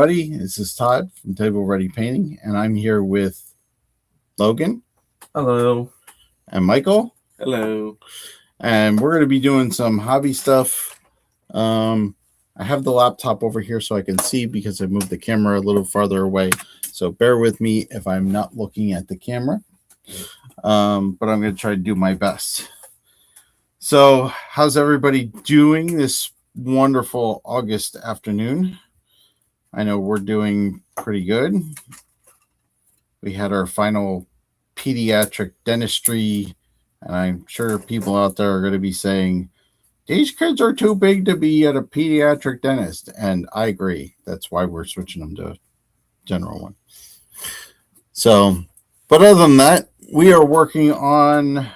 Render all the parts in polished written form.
everybody. This is Todd from Table Ready Painting, and I'm here with Logan. Hello. And Michael. Hello. And we're going to be doing some hobby stuff. I have the laptop over here so I can see because I moved the camera a little farther away. So bear with me if I'm not looking at the camera. But I'm going to try to do my best. So how's everybody doing this wonderful August afternoon? I know we're doing pretty good. We had our final pediatric dentistry, and I'm sure people out there are going to be saying, these kids are too big to be at a pediatric dentist. And I agree. That's why we're switching them to a general one. So, but other than that, we are working on,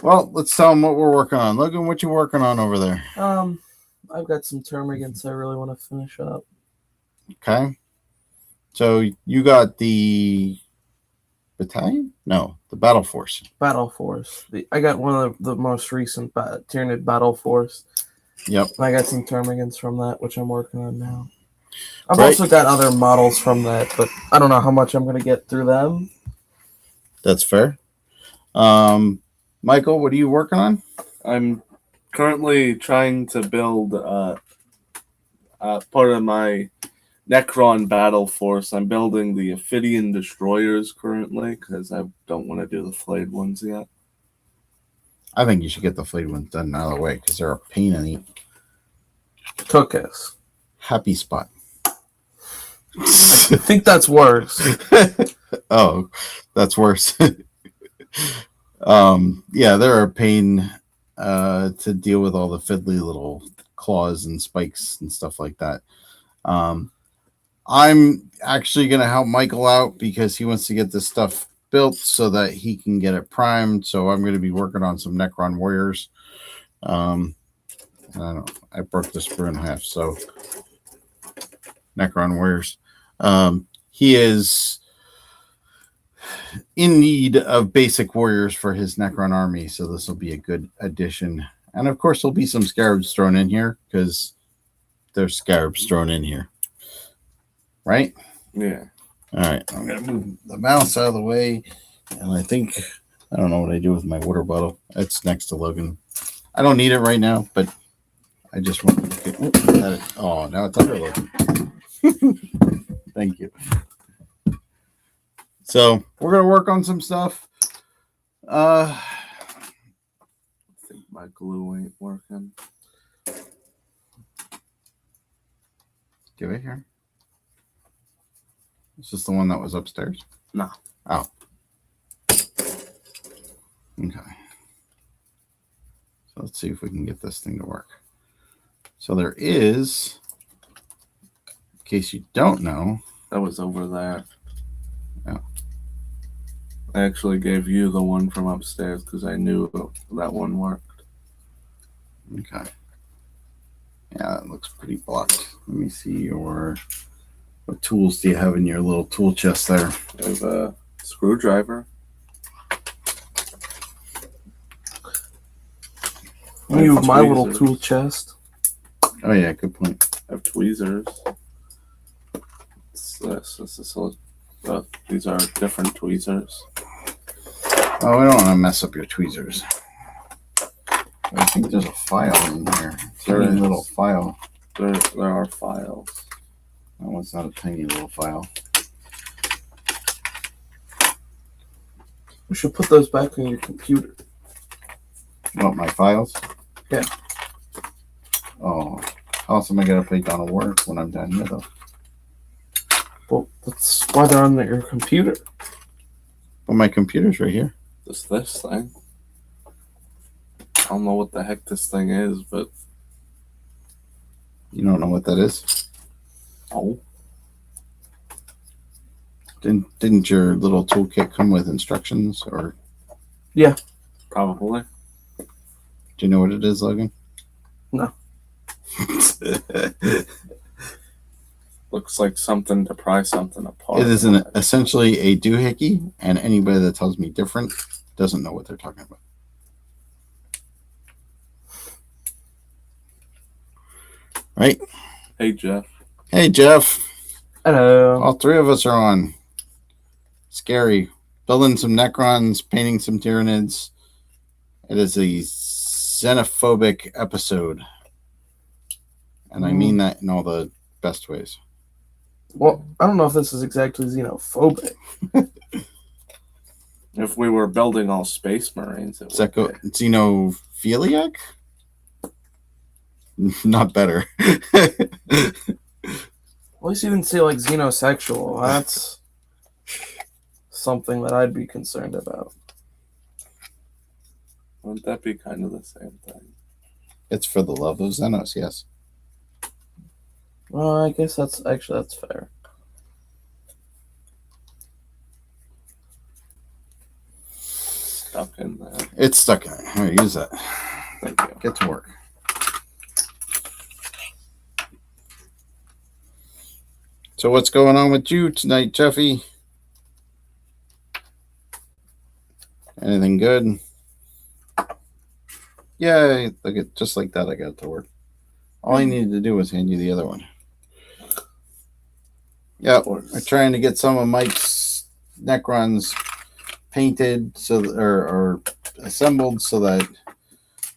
well, let's tell them what we're working on. Logan, what you working on over there? I've got some termagants I really want to finish up. Okay. So you got the battalion? No, the battle force. Battle Force. I got one of the most recent Tyranid Battle Force. Yep. And I got some termagants from that, which I'm working on now. I've also got other models from that, but I don't know how much I'm going to get through them. That's fair. Michael, what are you working on? I'm currently trying to build part of my Necron battle force. I'm building the Ophidian destroyers currently because I don't want to do the flayed ones yet. I think you should get the flayed ones done out of the way because they're a pain in the Took us. happy spot. I think that's worse. Oh, that's worse. Yeah, they're a pain to deal with all the fiddly little claws and spikes and stuff like that. I'm actually going to help Michael out because he wants to get this stuff built so that he can get it primed. So I'm going to be working on some Necron warriors. I don't know. I broke the screw in half. So Necron warriors. He is in need of basic warriors for his Necron army. So this will be a good addition. And of course, there'll be some scarabs thrown in here because there's scarabs thrown in here. Right? Yeah. All right. I'm going to move the mouse out of the way. And I think, I don't know what I do with my water bottle. It's next to Logan. I don't need it right now, but I just want to get it. Oh, now it's under Logan. Thank you. So we're going to work on some stuff. I think my glue ain't working. Give it here. Is this the one that was upstairs? No. Oh. Okay. So let's see if we can get this thing to work. So there is, in case you don't know. That was over there. Yeah. I actually gave you the one from upstairs because I knew that one worked. Okay. Yeah, it looks pretty blocked. Let me see your... What tools do you have in your little tool chest there? I have a screwdriver. I use my little tool chest. Oh yeah, good point. I have tweezers. These are different tweezers. Oh, I don't want to mess up your tweezers. I think there's a file in here. There is a little file. There are files. That one's not a tiny little file. We should put those back on your computer. What, my files? Yeah. Oh, how else am I going to play Dawn of War when I'm down here, though? Well, that's why they're on your computer. Well, my computer's right here. This thing. I don't know what the heck this thing is, but... You don't know what that is? Oh. Didn't your little toolkit come with instructions, or? Yeah. Probably. Do you know what it is, Logan? No. Looks like something to pry something apart. It is essentially a doohickey, and anybody that tells me different doesn't know what they're talking about. Right? Hey, Jeff. Hey, Jeff. Hello. All three of us are on. Scary. Building some Necrons, painting some Tyranids. It is a xenophobic episode. And I mean that in all the best ways. Well, I don't know if this is exactly xenophobic. If we were building all Space Marines, it would be. Xenophiliac? Not better. At least you didn't say like xenosexual. That's something that I'd be concerned about. Wouldn't that be kind of the same thing? It's for the love of Xenos, yes. Well, I guess that's fair. Stuck in there. It's stuck in there. Here, use that. Thank you. Get to work. So what's going on with you tonight, Jeffy? Anything good? Yeah, look at just like that. I got to work. All I needed to do was hand you the other one. Yeah, we're trying to get some of Mike's Necrons painted or assembled so that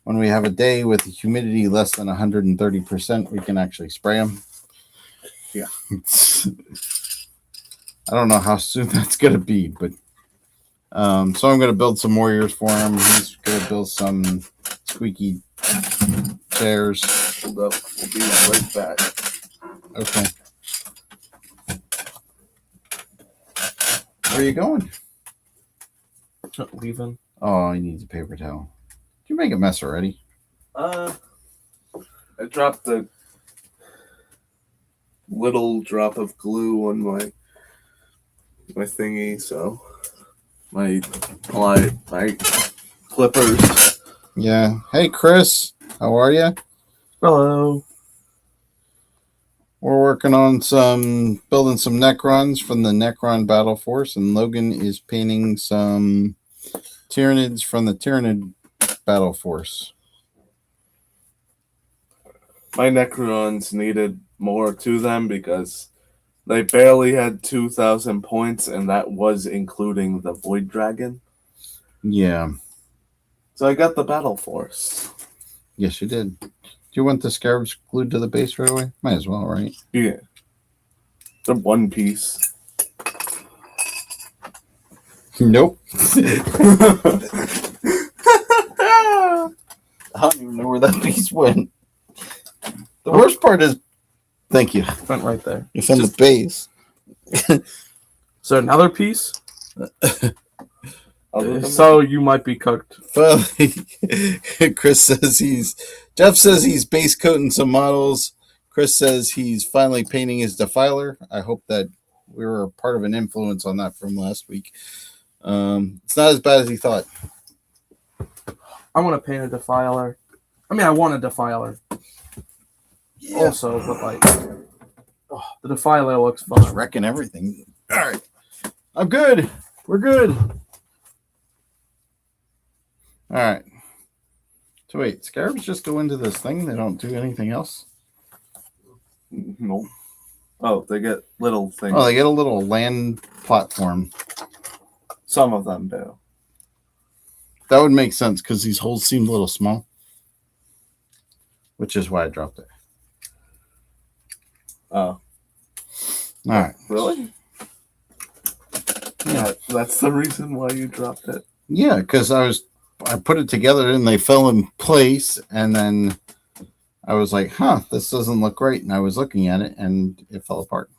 when we have a day with the humidity less than 130%, we can actually spray them. Yeah. I don't know how soon that's going to be, but so I'm going to build some warriors for him. He's going to build some squeaky chairs. Hold up. We'll be right back. Okay. Where are you going? Leaving. Oh, I need a paper towel. Did you make a mess already? I dropped the little drop of glue on my thingy, so my clippers. Yeah. Hey, Chris. How are you? Hello. We're working on building some Necrons from the Necron Battle Force, and Logan is painting some Tyranids from the Tyranid Battle Force. My Necrons needed more to them because they barely had 2,000 points, and that was including the Void Dragon. Yeah. So I got the Battle Force. Yes, you did. Do you want the scarabs glued to the base right away? Might as well, right? Yeah. The one piece. Nope. I don't even know where that piece went. The worst part is, thank you. Went right there. It's on the base. Is there another piece? Other than So you might be cooked. Well, Chris says Jeff says he's base coating some models. Chris says he's finally painting his defiler. I hope that we were part of an influence on that from last week. It's not as bad as he thought. I want to paint a defiler. I mean, I want a defiler. Yeah. Also, but like, the defiler looks Just fun. wrecking everything. All right. I'm good. We're good. All right. So wait, scarabs just go into this thing? They don't do anything else? Nope. Oh, they get little things. Oh, they get a little land platform. Some of them do. That would make sense because these holes seem a little small. Which is why I dropped it. Oh. All right. Really? Yeah, that's the reason why you dropped it. Yeah, because I put it together and they fell in place, and then I was like, this doesn't look right. And I was looking at it and it fell apart.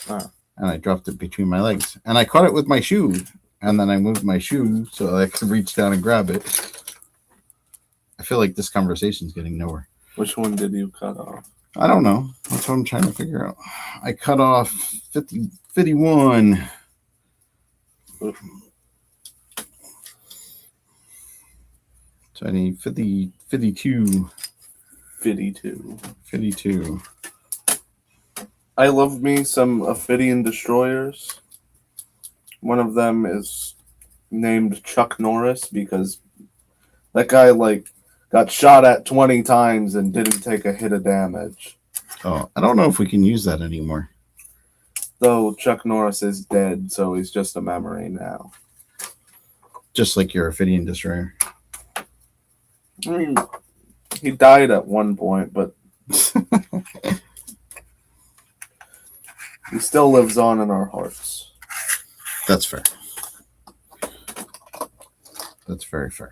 Oh. And I dropped it between my legs. And I caught it with my shoe. And then I moved my shoe so I could reach down and grab it. I feel like this conversation is getting nowhere. Which one did you cut off? I don't know. That's what I'm trying to figure out. I cut off 51. Oof. So I need 52. 52. I love me some Ophidian destroyers. One of them is named Chuck Norris because that guy got shot at 20 times and didn't take a hit of damage. Oh, I don't know if we can use that anymore. Though Chuck Norris is dead, so he's just a memory now. Just like your Ophidian Destroyer. I mean, he died at one point, but he still lives on in our hearts. That's fair. That's very fair.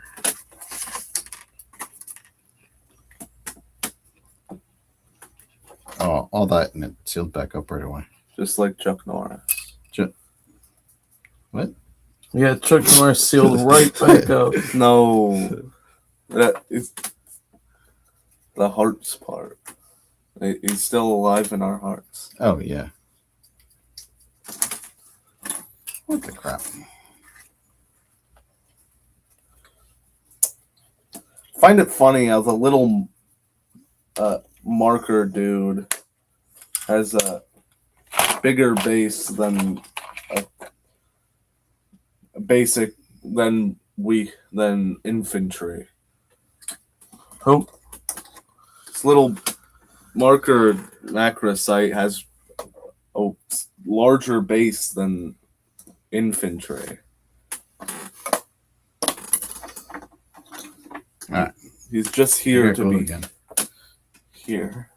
Oh, all that and it sealed back up right away. Just like Chuck Norris. What? Yeah, Chuck Norris sealed right back up. No. That is the hearts part. He's still alive in our hearts. Oh, yeah. What the crap? Find it funny how the little marker dude has a bigger base than a basic than infantry. Who? This little marker macro site has a larger base than infantry. Alright. He's just here to be again. here.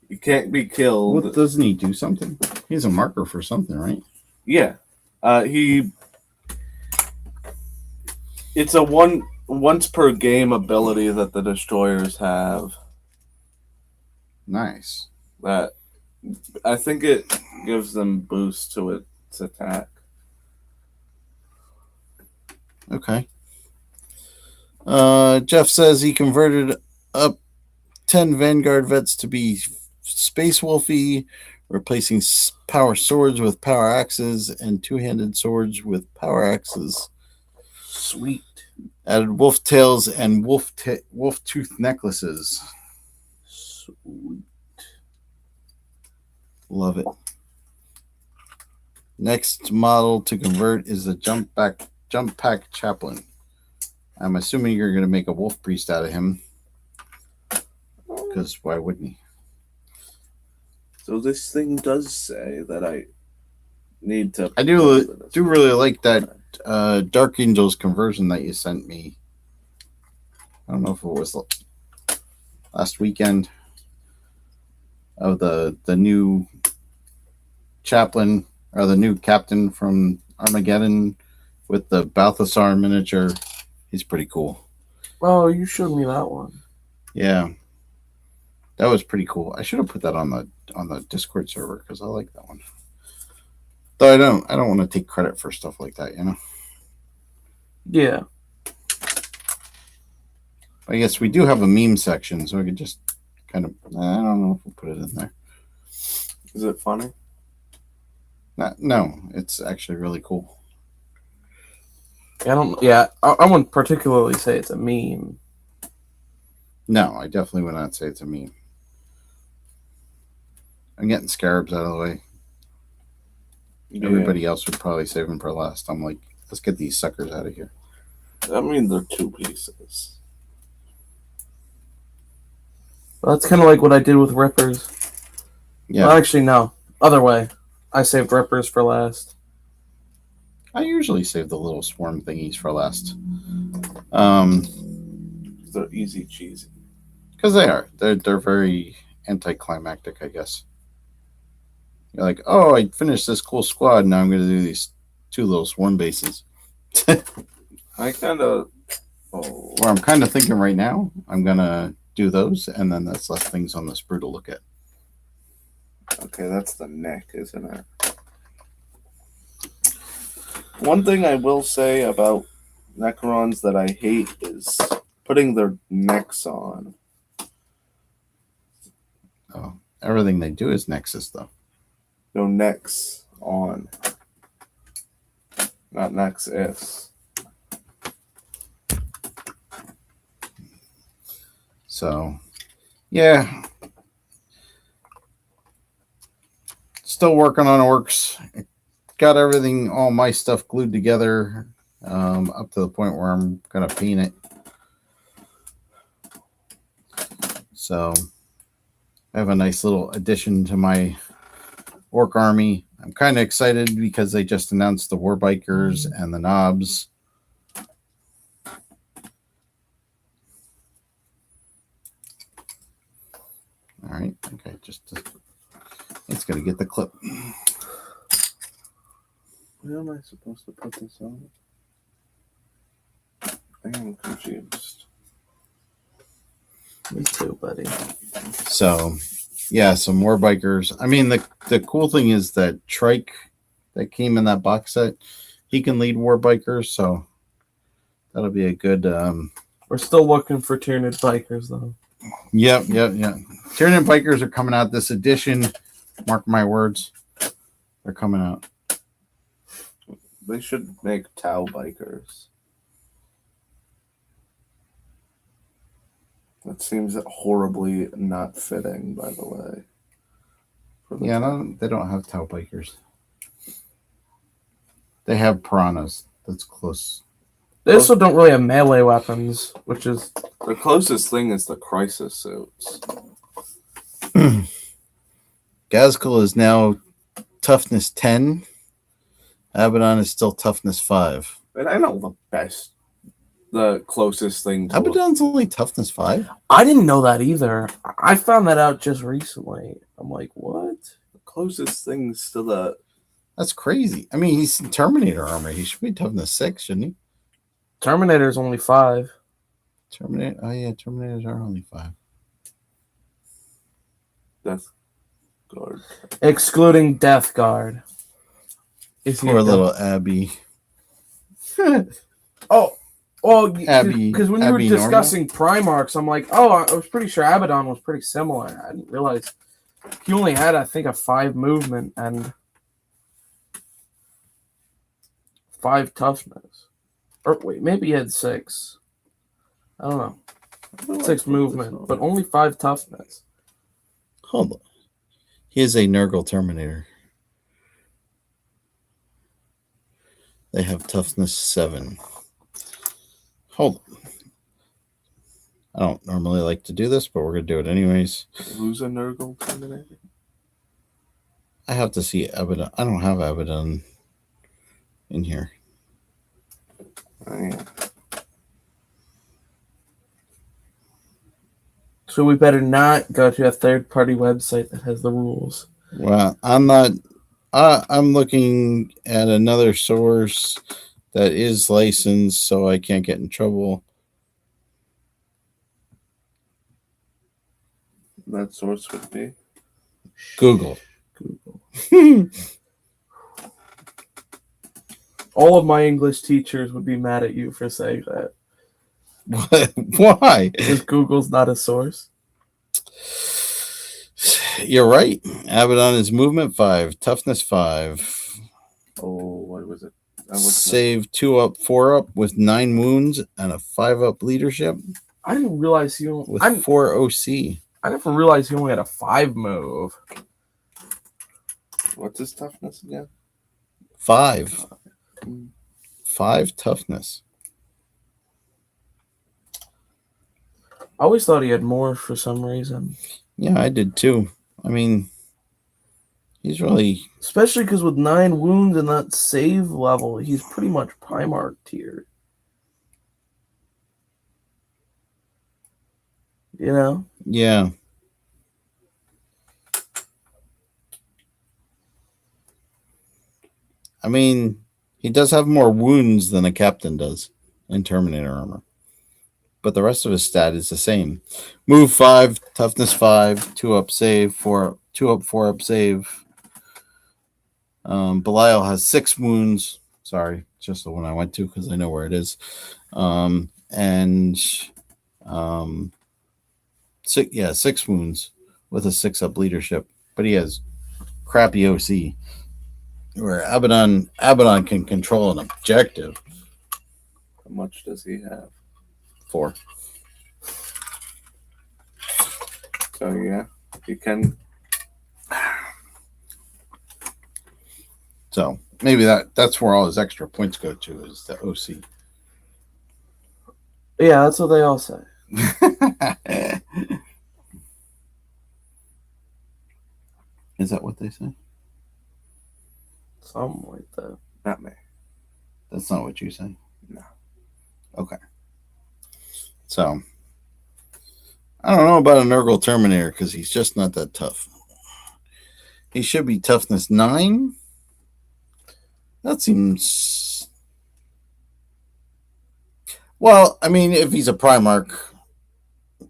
He can't be killed. Well, doesn't he do something? He's a marker for something, right? Yeah. It's a once per game ability that the destroyers have. Nice. That I think it gives them boost to its attack. Okay. Jeff says he converted up 10 Vanguard vets to be Space Wolfy, replacing power swords with power axes and two-handed swords with power axes. Sweet. Added wolf tails and wolf tooth necklaces. Sweet. Love it. Next model to convert is the jump pack chaplain. I'm assuming you're going to make a wolf priest out of him, because why wouldn't he? So this thing does say that I need to. I do really like that Dark Angels conversion that you sent me. I don't know if it was last weekend of the new chaplain or the new captain from Armageddon with the Balthasar miniature. He's pretty cool. Oh, you showed me that one. Yeah, that was pretty cool. I should have put that on the Discord server because I like that one. Though I don't want to take credit for stuff like that, you know. Yeah. I guess we do have a meme section, so I could just kind of. I don't know if we'll put it in there. Is it funny? No, it's actually really cool. I wouldn't particularly say it's a meme. No, I definitely would not say it's a meme. I'm getting scarabs out of the way. Yeah. Everybody else would probably save them for last. I'm like, let's get these suckers out of here. I mean, they're 2 pieces. Well, that's kind of like what I did with Rippers. Yeah. Well, actually, no. Other way. I saved Rippers for last. I usually save the little swarm thingies for last. They're easy cheesy. Because they are. They're very anticlimactic, I guess. You're like, oh, I finished this cool squad, now I'm going to do these 2 little swarm bases. I kind of... Or I'm kind of thinking right now, I'm going to do those, and then that's less things on the sprue to look at. Okay, that's the neck, isn't it? One thing I will say about Necrons that I hate is putting their necks on. Oh, everything they do is Nexus, though. No, necks on. Not Nexus. So, yeah. Still working on orcs. Got everything, all my stuff glued together up to the point where I'm going to paint it. So, I have a nice little addition to my Orc Army. I'm kind of excited because they just announced the War Bikers and the Knobs. All right, okay, it's gonna get the clip. Where am I supposed to put this on? I am confused. Me too, buddy. So, yeah, some War Bikers. I mean, the cool thing is that Trike that came in that box set, he can lead War Bikers, so that'll be a good. We're still looking for Tyranid Bikers, though. Yep. Tyranid Bikers are coming out this edition. Mark my words, they're coming out. They should make Tau Bikers. That seems horribly not fitting, by the way. Yeah, no, they don't have Tau Bikers. They have Piranhas. That's close. They also don't really have melee weapons, which is... The closest thing is the Crisis suits. Gazkul is now toughness 10. Abaddon is still toughness 5. And I know the closest thing to Abaddon's only toughness 5? I didn't know that either. I found that out just recently. I'm like, what? the closest things to the... That's crazy. I mean, he's in Terminator armor. He should be toughness 6, shouldn't he? Terminator's only 5. Terminator. Oh yeah, Terminators are only 5. Death Guard. Excluding Death Guard. Poor little Abby. Oh, well, Abby- because when you Abby were discussing Primarchs, I'm like, oh, I was pretty sure Abaddon was pretty similar. I didn't realize he only had, I think, a 5 movement and 5 toughness. Or wait, maybe he had 6. I don't know. 6 movement, but only 5 toughness. Hold on. He is a Nurgle Terminator. They have toughness 7. Hold on. I don't normally like to do this, but we're going to do it anyways. Who's a Nurgle Terminator? I have to see Abaddon. I don't have Abaddon in here. Oh, yeah. So we better not go to a third-party website that has the rules. Well, I'm not. I'm looking at another source that is licensed, so I can't get in trouble. That source would be Google. All of my English teachers would be mad at you for saying that. Why? Because Google's not a source. You're right. Abaddon is movement 5, toughness 5. oh, what was it? Save 2 up, 4 up with 9 wounds and a 5 up leadership I didn't realize he only... with 4 OC. I never realized he only had a 5 move. What's his toughness again? 5. 5 toughness. I always thought he had more for some reason. Yeah, I did too. I mean, he's really... Especially because with 9 wounds and that save level, he's pretty much Primarch tier. You know? Yeah. I mean, he does have more wounds than a captain does in Terminator armor. But the rest of his stat is the same. Move 5, toughness 5, 2 up save, 2 up, 4 up save. Belial has 6 wounds. Sorry, just the one I went to because I know where it is. And 6 wounds with a 6 up leadership. But he has crappy OC. Where Abaddon can control an objective. How much does he have? 4. So yeah, he can. So maybe that's where all his extra points go to is the OC. Yeah, that's what they all say. Is that what they say? Something like that. Not me. That's not what you say. No. Okay. So, I don't know about a Nurgle Terminator because he's just not that tough. He should be toughness 9. That seems... Well, I mean, if he's a Primarch,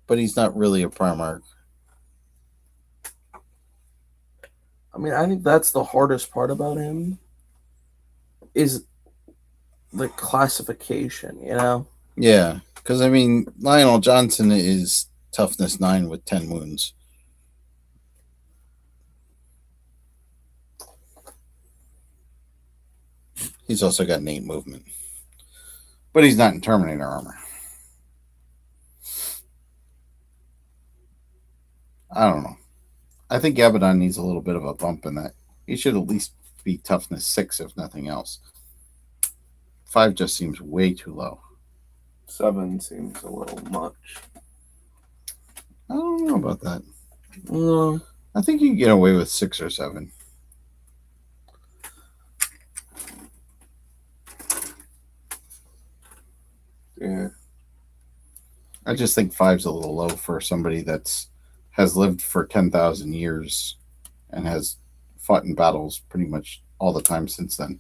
but he's not really a Primarch. I mean, I think that's the hardest part about him is the classification, you know? Yeah, because, I mean, Lionel Johnson is toughness 9 with 10 wounds. He's also got an 8 movement. But he's not in Terminator armor. I don't know. I think Abaddon needs a little bit of a bump in that. He should at least be toughness 6, if nothing else. 5 just seems way too low. 7 seems a little much. I don't know about that. No. I think you can get away with 6 or 7. Yeah. I just think 5's a little low for somebody has lived for 10,000 years and has fought in battles pretty much all the time since then.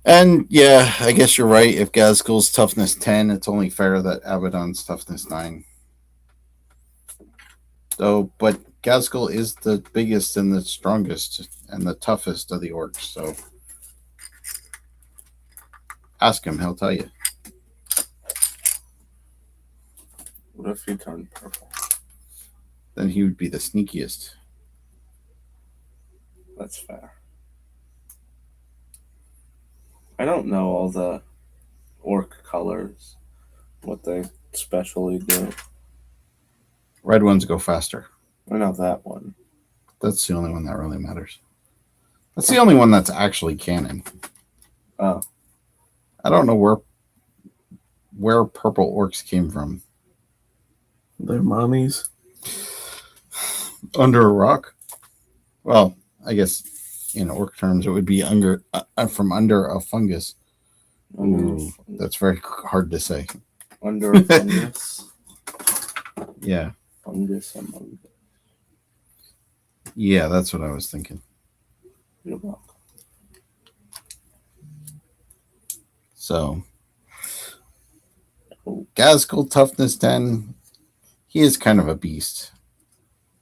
And yeah, I guess you're right. If Gazgul's toughness 10, it's only fair that Abaddon's toughness 9. So, but Gazgul is the biggest and the strongest and the toughest of the orcs. So ask him; he'll tell you. What if he turned purple? Then he would be the sneakiest. That's fair. I don't know all the orc colors, what they specially do. Red ones go faster. I know that one. That's the only one that really matters. That's the only one that's actually canon. Oh. I don't know where purple orcs came from. Their mommies. Under a rock? Well, I guess in orc terms it would be from under a fungus. Ooh, that's very hard to say. Under a fungus? Yeah. Fungus among us. Yeah, that's what I was thinking. You're welcome. So, Gazgul toughness 10. He is kind of a beast.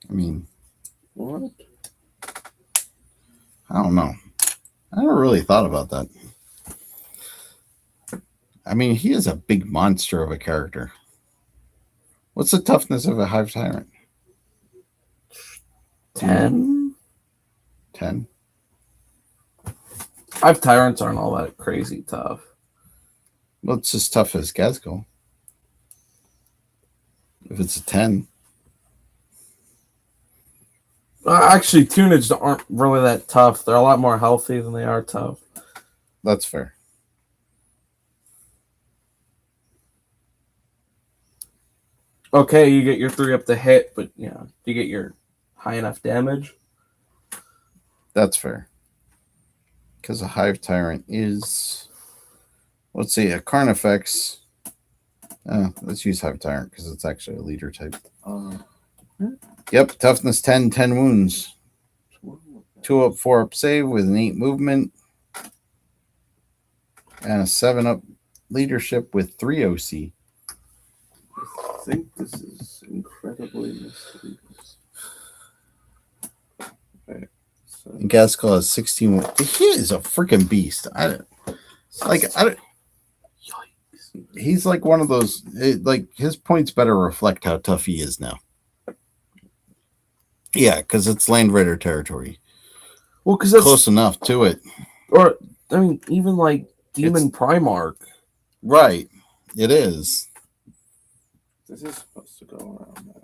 I mean, What? I don't know. I never really thought about that. I mean, he is a big monster of a character. What's the toughness of a Hive Tyrant? 10? 10? Hive Tyrants aren't all that crazy tough. Well, it's as tough as Gazgul. If it's a 10. Actually, Tunids aren't really that tough. They're a lot more healthy than they are tough. That's fair. Okay, you get your 3 up to hit, but you know, do you get your high enough damage? That's fair. Because a Hive Tyrant is, let's see, a Carnifex. Let's use Hive Tyrant because it's actually a leader type. Yep, toughness 10, 10 wounds. 2 up, 4 up save with an 8 movement. And a 7 up leadership with 3 OC. I think this is incredibly mysterious. Okay, so And Gaskell has 16. He is a freaking beast. He's like one of those, his points better reflect how tough he is now. Yeah, because it's Land Raider territory. Well, because that's close enough to it. Or, I mean, even like Demon Primarch. Right. It is. this is supposed to go around now.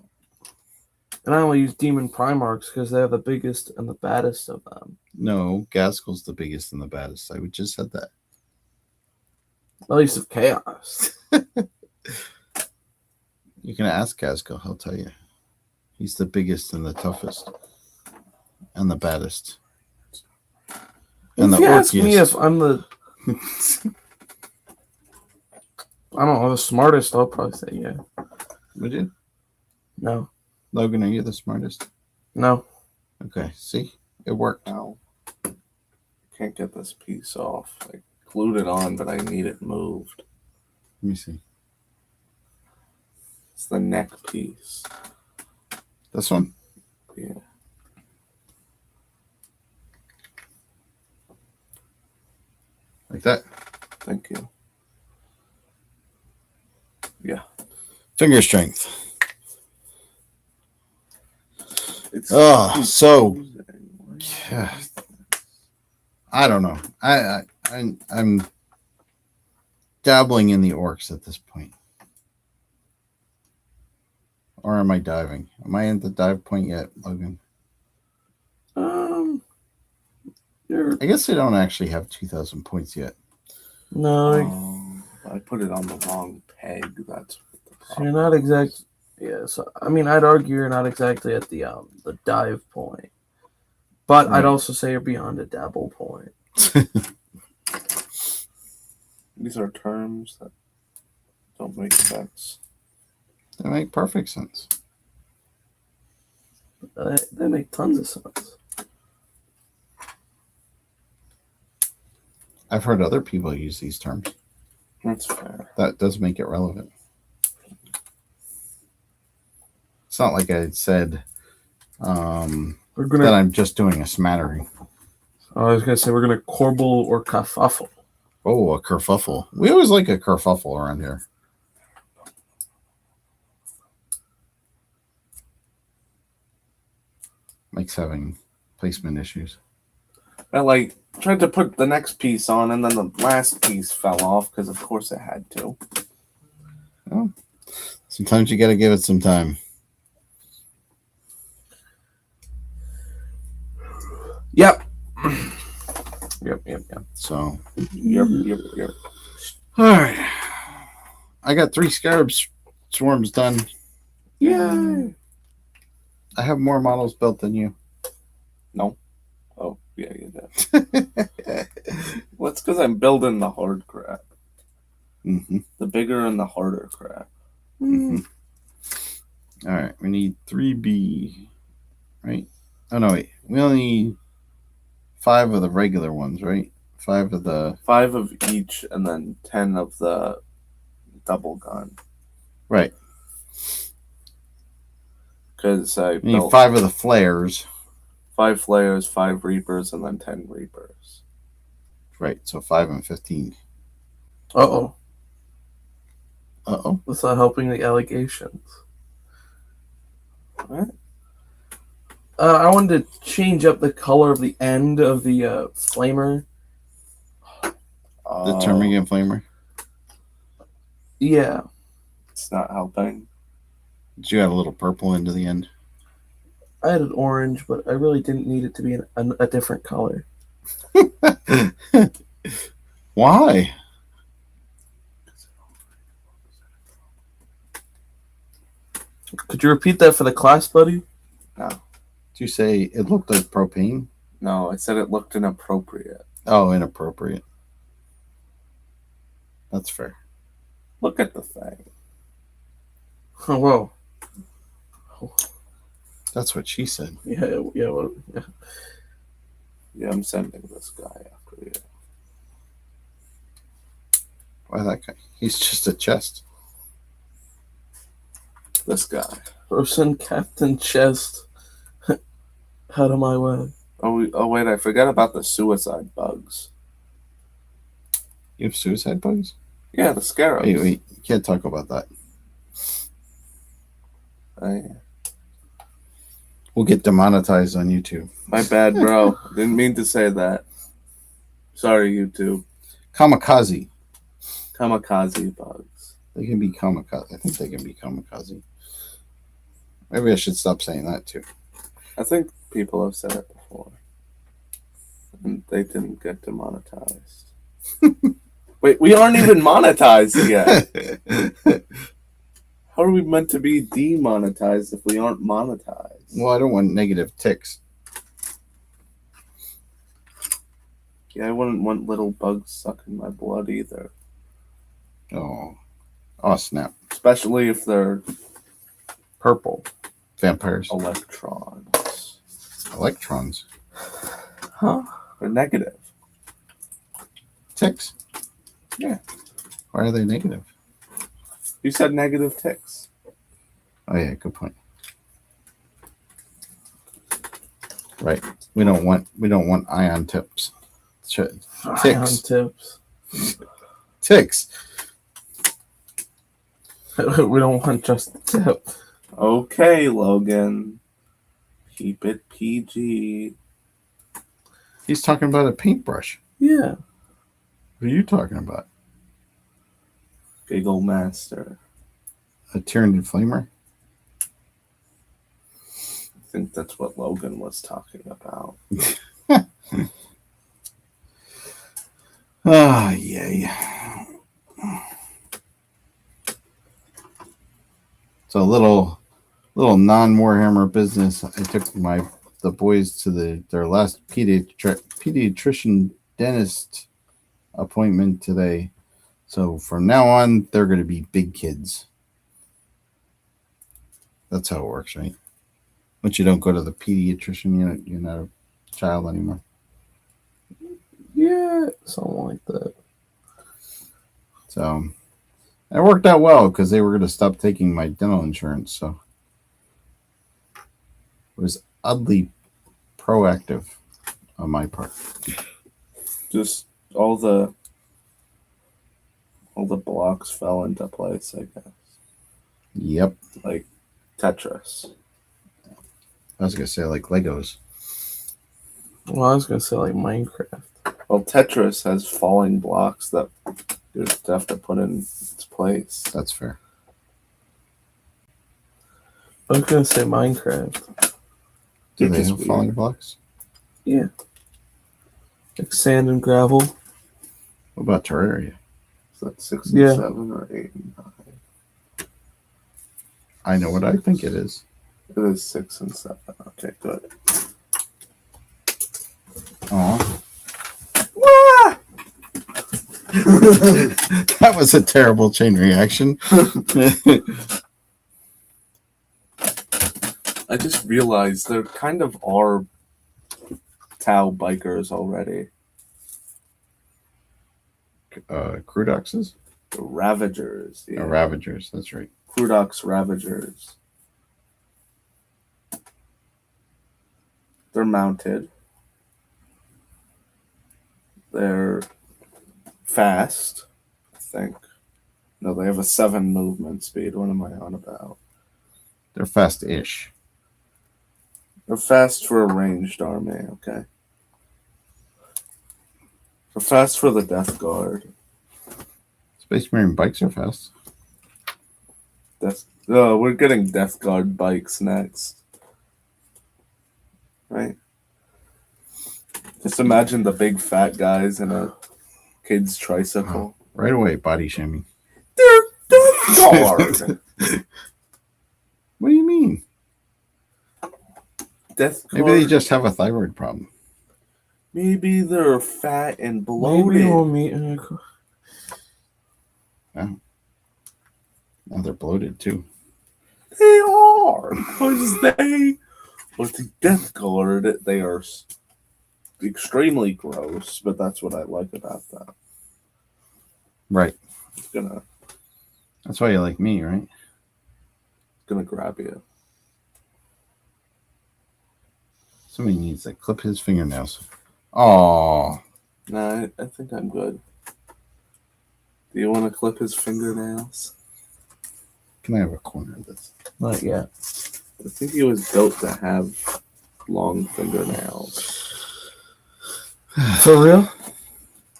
And I only use Demon Primarchs because they're the biggest and the baddest of them. No, Gaskell's the biggest and the baddest. I just said that. At least of Chaos. You can ask Gaskell, he'll tell you. He's the biggest and the toughest. and the baddest. And If the you ask me orkiest. if I'm the, I don't know, the smartest, I'll probably say yeah. Would you? No. Logan, are you the smartest? No. Okay, see? It worked. Ow. Can't get this piece off. I glued it on, but I need it moved. Let me see. It's the neck piece. This one? Yeah. Like that? Thank you. Yeah. Finger strength. It's So yeah, I don't know. I'm dabbling in the orcs at this point. Or am I diving? Am I at the dive point yet, Logan? You're I guess I don't actually have 2,000 points yet. no. I put it on the wrong peg. That's what the So problem. you're not exact. Yeah. So I mean, I'd argue you're not exactly at the dive point, but Right. I'd also say you're beyond a dabble point. These are terms that don't make sense. They make perfect sense. They make tons of sense. I've heard other people use these terms. That's fair. That does make it relevant. It's not like I said We're gonna. that I'm just doing a smattering. I was gonna say we're gonna corble or kafuffle. Oh, a kerfuffle. We always like a kerfuffle around here. Mike's having placement issues. I tried to put the next piece on, and then the last piece fell off because, of course, it had to. Oh, sometimes you got to give it some time. Yep. Yep. So, Yep. all right. I got 3 scarab swarms done. Yay. I have more models built than you. No. Oh, yeah, you did. Well, it's because I'm building the hard crap. Mm-hmm. The bigger and the harder crap. Mm-hmm. All right. We need 3B. Right? Oh, no, wait. We only need 5 of the regular ones, right? 5 of the... 5 of each, and then 10 of the double gun. Right. Because I We need built 5 of the flares. 5 flares, 5 reapers, and then 10 reapers. Right. So 5 and 15. Uh-oh. Uh-oh. That's not helping the allegations. What? I wanted to change up the color of the end of the flamer. The Termagant Flamer. Yeah. It's not helping. Did you add a little purple into the end? I had an orange, but I really didn't need it to be a different color. Why? Could you repeat that for the class, buddy? No. Did you say it looked like propane? No, I said it looked inappropriate. Oh, inappropriate. That's fair. Look at the thing. Oh, whoa. That's what she said. Yeah. Yeah, I'm sending this guy after you. Why that guy? He's just a chest. This guy. Or send Captain Chest out of my way. Oh, wait, I forgot about the suicide bugs. You have suicide bugs? Yeah, the scarabs. Wait. You can't talk about that. We'll get demonetized on YouTube. My bad, bro. Didn't mean to say that. Sorry, YouTube. Kamikaze. Kamikaze bugs. They can be kamikaze. I think they can be kamikaze. Maybe I should stop saying that too. I think people have said it before. And they didn't get demonetized. Wait, we aren't even monetized yet. How are we meant to be demonetized if we aren't monetized? Well, I don't want negative ticks. Yeah, I wouldn't want little bugs sucking my blood either. Oh, snap! Especially if they're Purple. Vampires, electrons. electrons, Huh? They're negative. ticks. Yeah. Why are they negative? You said negative ticks. Oh yeah, good point. Right. We don't want ion tips. Ion Ticks. tips. Ticks. We don't want just the tip. Okay, Logan. Keep it PG. He's talking about a paintbrush. Yeah. What are you talking about? Giggle Master. A Tyranid flamer? I think that's what Logan was talking about. Ah, yay. So a little non-Warhammer business. I took the boys to their last pediatrician dentist appointment today. So from now on, they're going to be big kids. That's how it works, right? Once you don't go to the pediatrician, you're not a child anymore. Yeah. Something like that. So it worked out well because they were going to stop taking my dental insurance. So it was oddly proactive on my part. Just all the blocks fell into place, I guess. Yep. Like Tetris. I was going to say like Legos. Well, I was gonna say like Minecraft. Well, Tetris has falling blocks that you just have to put in its place. That's fair. I was gonna say Minecraft. Do Which they is have falling weird. blocks? Yeah. Like sand and gravel. Mm-hmm. What about Terraria? Is that 6 Yeah. and 7 or 8 and 9? I know what I think it is. It is 6 and 7. Okay, good. Oh. That was a terrible chain reaction. I just realized there kind of are Tau bikers already. Crudoxes? The Ravagers. Yeah. Ravagers, that's right. Crudox Ravagers. They're mounted. They're fast, I think. No, they have a 7 movement speed. What am I on about? They're fast-ish. They're fast for a ranged army, okay. They're fast for the Death Guard. Space Marine bikes are fast. We're getting Death Guard bikes next. Right? Just imagine the big fat guys in a kid's tricycle. Right away, body shaming. They're Death Guard! What do you mean? Death Guard. Maybe they just have a thyroid problem. Maybe they're fat and bloated. Maybe we'll meet. Now they're bloated too. They are, because with the Death Guard, they are extremely gross, but that's what I like about them. Right. It's gonna That's why you like me, right? grab you. Somebody needs to clip his fingernails. Oh, Nah, I think I'm good. Do you want to clip his fingernails? can I have a corner of this? Not yet. I think he was built to have long fingernails. For real?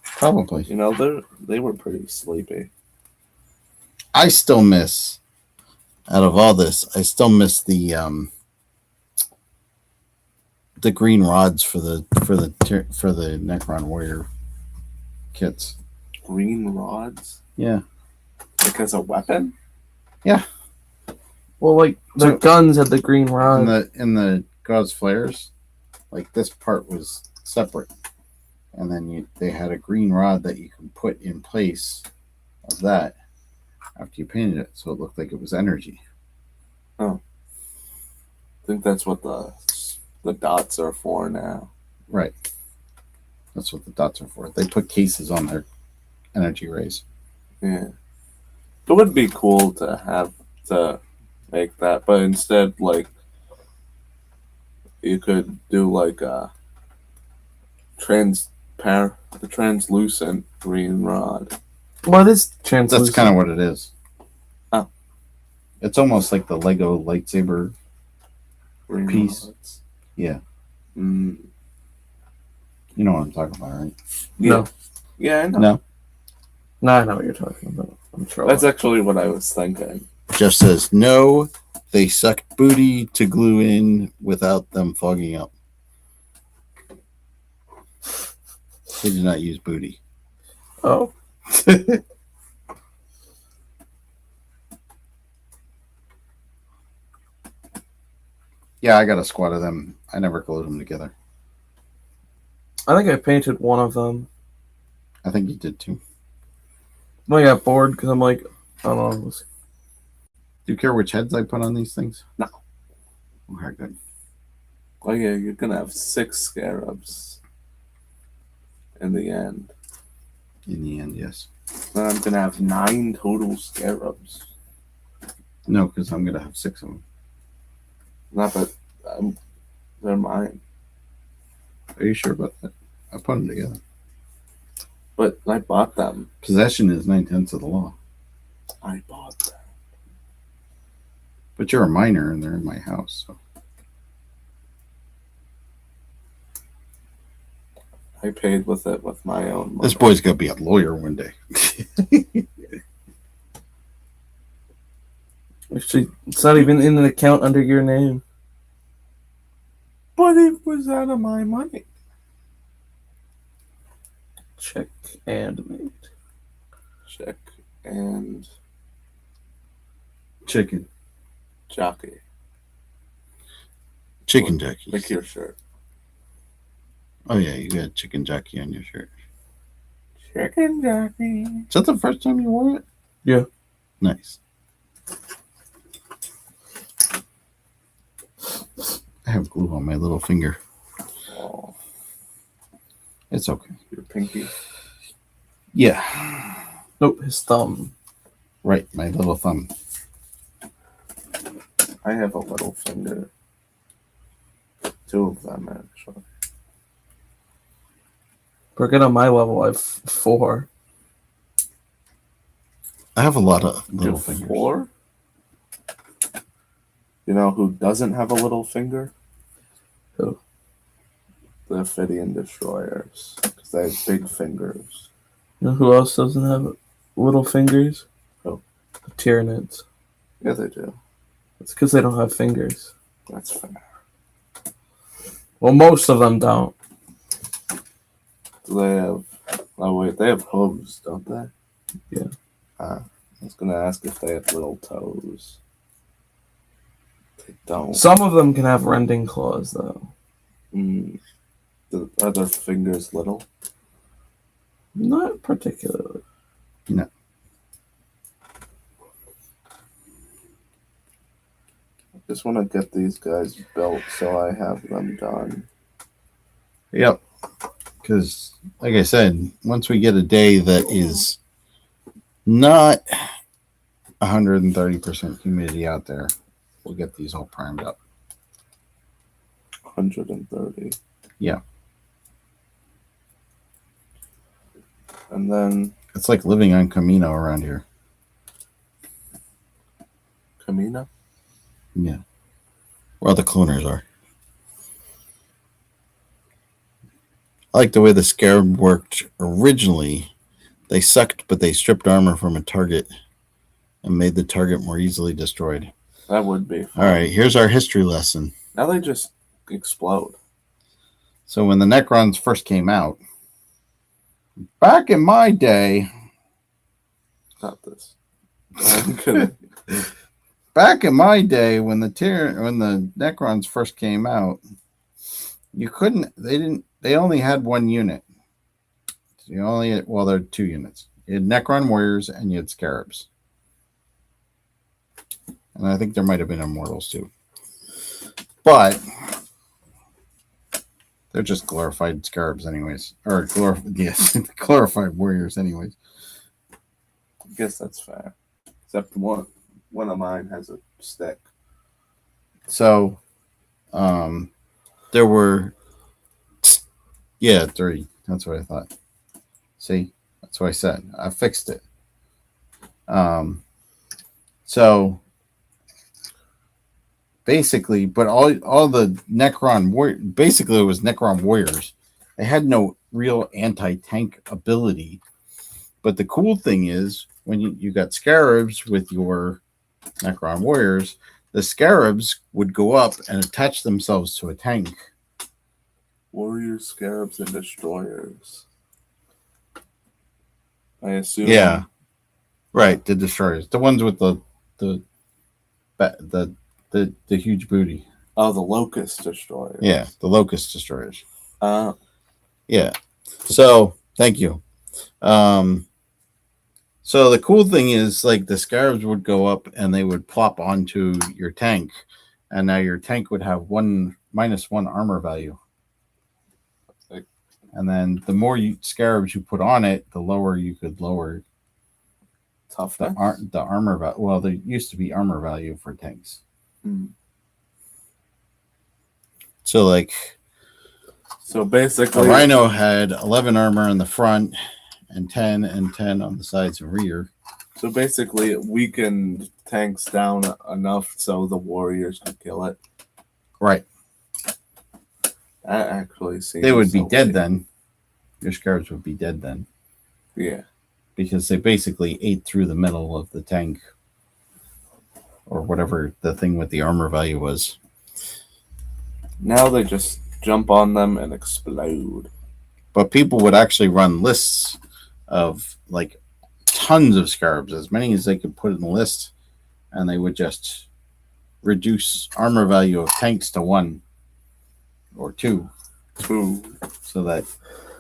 Probably. You know, they were pretty sleepy. I still miss, out of all this, I still miss the green rods for the Necron Warrior kits. Green rods? Yeah. Like as a weapon? Well, like the So- guns had the green rod. In the God's Flares, like this part was separate. and then they had a green rod that you can put in place of that after you painted it, so it looked like it was energy. I think that's what the dots are for now. Right. That's what the dots are for. They put cases on their energy rays. Yeah. It would be cool to have to make that, but instead, like, you could do like a the translucent green rod. What is translucent? That's kind of what it is. Oh. It's almost like the Lego lightsaber Green piece. rods. Yeah. Mm. You know what I'm talking about, right? No. Yeah, I know. No. No, I know what you're talking about. I'm sure. That's actually what I was thinking. Jeff says, no, they sucked booty to glue in without them fogging up. They did not use booty. Oh. Yeah, I got a squad of them. I never glued them together. I think I painted one of them. I think you did too. I got bored because I'm like, I don't know. Do you care which heads I put on these things? No. Okay, good. Oh yeah, you're gonna have 6 scarabs in the end. In the end, yes. Then I'm gonna have 9 total scarabs. No, because I'm going to have 6 of them. Not that they're mine, Are you sure about that? I put them together. but I bought them. Possession is 9/10 of the law. I bought them. But you're a minor and they're in my house. So. I paid with it with my own money. This boy's going to be a lawyer one day. Actually, it's not even in an account under your name. But it was out of my money. Check and mate. Check and Chicken. jockey. Chicken jockey. Like your shirt. Oh, yeah, you got chicken jockey on your shirt. Chicken jockey. Is that the first time you wore it? Yeah. Nice. I have glue on my little finger. Oh, It's okay. your pinky. Yeah. Nope, his thumb. Right, my little thumb. I have a little finger. 2 of them, actually. Forget on my level, I have 4. I have a lot of You little have fingers. 4? You know who doesn't have a little finger? Who? The Ophidian Destroyers. Because they have big fingers. You know who else doesn't have little fingers? Who? The Tyranids. Yeah, they do. It's because they don't have fingers. That's fair. Well, most of them don't. Do they have... Oh, wait. They have hooves, don't they? Yeah. I was going to ask if they have little toes. They don't. Some of them can have rending claws, though. Are their fingers little? Not particularly. No. I just want to get these guys built so I have them done. Yep. Because, like I said, once we get a day that is not 130% humidity out there, we'll get these all primed up. 130. Yeah. And then It's like living on Camino around here. Camino. Yeah. Where the cloners are. I like the way the Scarab worked originally. They sucked, but they stripped armor from a target and made the target more easily destroyed. That would be fun. All right, here's our history lesson. Now they just explode. So when the Necrons first came out, back in my day, Not this. I'm kidding. back in my day when the Necrons first came out, you couldn't. They only had one unit. You only had, well, there are 2 units. You had Necron warriors and you had scarabs. And I think there might have been immortals too. But they're just glorified scarabs anyways. Or yes, glorified warriors anyways. I guess that's fair. Except one of mine has a stick. So there were 3. That's what I thought. See? That's what I said. I fixed it. So basically, but all the Necron basically it was Necron warriors. They had no real anti-tank ability. But the cool thing is when you got scarabs with your Necron warriors, the scarabs would go up and attach themselves to a tank. Warriors, scarabs, and destroyers. I assume. Yeah. Right, the destroyers. The ones with the huge booty. Oh, the locust destroyers. Yeah, the locust destroyers. Yeah. So thank you. So the cool thing is like the scarabs would go up and they would plop onto your tank, and now your tank would have -1 armor value. And then the more scarabs you put on it, the lower you could lower Toughness. the armor value. Well, there used to be armor value for tanks. So like, so basically, a Rhino had 11 armor in the front and 10 on the sides and rear. So basically, it weakened tanks down enough so the warriors could kill it. Right. That actually seems. They would be dead then. Your scarabs would be dead then. Yeah. Because they basically ate through the middle of the tank. Or whatever the thing with the armor value was. Now they just jump on them and explode. But people would actually run lists of like tons of scarabs, as many as they could put in the list, and they would just reduce armor value of tanks to 1 or 2. So that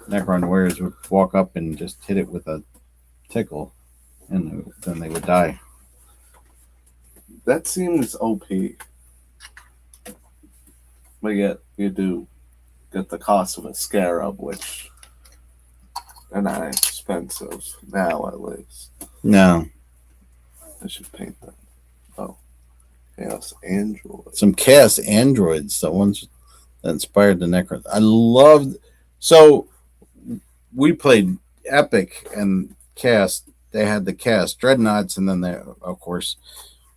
Necron warriors would walk up and just hit it with a tickle, and then they would die. That seems OP. But yet, you do get the cost of a scarab, which are not expensive now, at least. No. I should paint them. Oh. Chaos Android. Some Chaos Androids, the ones that inspired the Necron. I loved. So we played Epic and Chaos. They had the Chaos Dreadnoughts, and then they, of course,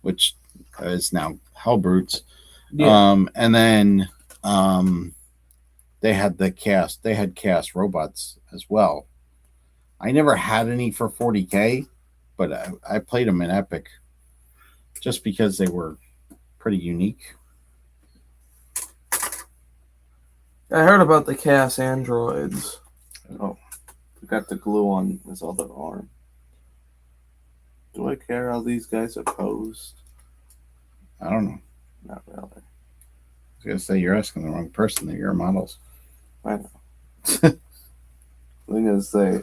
which is now Hellbrutes. Yeah. And then they had the Chaos. They had Chaos robots as well. I never had any for 40K, but I played them in Epic just because they were pretty unique. I heard about the Chaos Androids. Oh, we got the glue on his other arm. Do I care how these guys are posed? I don't know. Not really. I was going to say, you're asking the wrong person. They're your models. I know. The thing is, they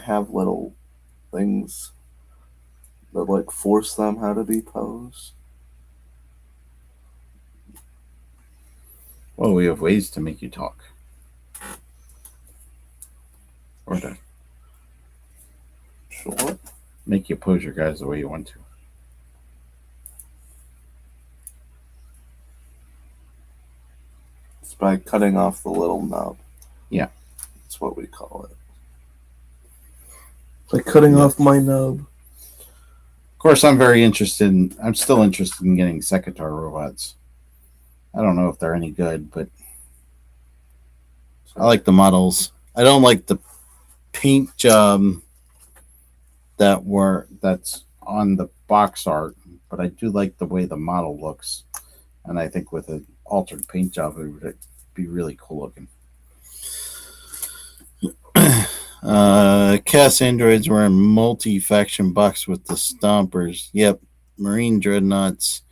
have little things that like force them how to be posed. Well, we have ways to make you talk. Or to Sure. make you pose your guys the way you want to. It's by cutting off the little nub. Yeah. That's what we call it. Like cutting off my nub. Of course, I'm still interested in getting Sekitar robots. I don't know if they're any good, but I like the models. I don't like the paint job that's on the box art, but I do like the way the model looks. And I think with an altered paint job, it would be really cool looking. Chaos Androids were a multi-faction box with the Stompers. Yep, Marine Dreadnoughts.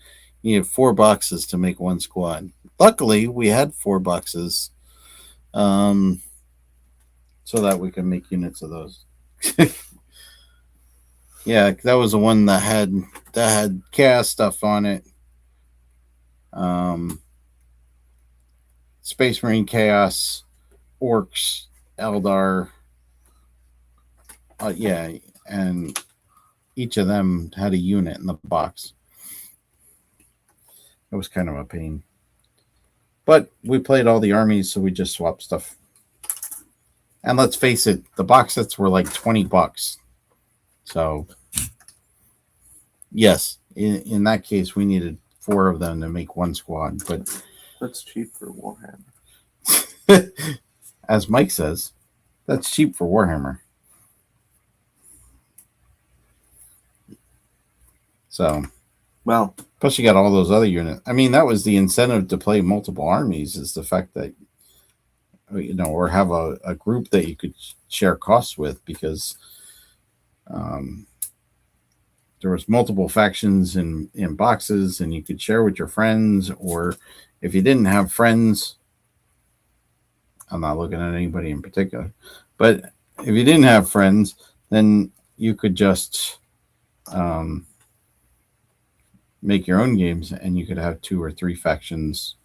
You have 4 boxes to make 1 squad. Luckily, we had 4 boxes. so that we can make units of those. Yeah, that was the one that had chaos stuff on it. Space Marine Chaos, Orcs, Eldar. Yeah, and each of them had a unit in the box. It was kind of a pain. But we played all the armies, so we just swapped stuff. And let's face it, the box sets were like $20. So, yes, in that case, we needed 4 of them to make one squad. But That's cheap for Warhammer. as Mike says, that's cheap for Warhammer. So, well, plus you got all those other units. I mean, that was the incentive to play multiple armies, is the fact that, or have a group that you could share costs with, because there was multiple factions in boxes, and you could share with your friends, or if you didn't have friends, I'm not looking at anybody in particular, but if you didn't have friends, then you could just make your own games, and you could have 2 or 3 factions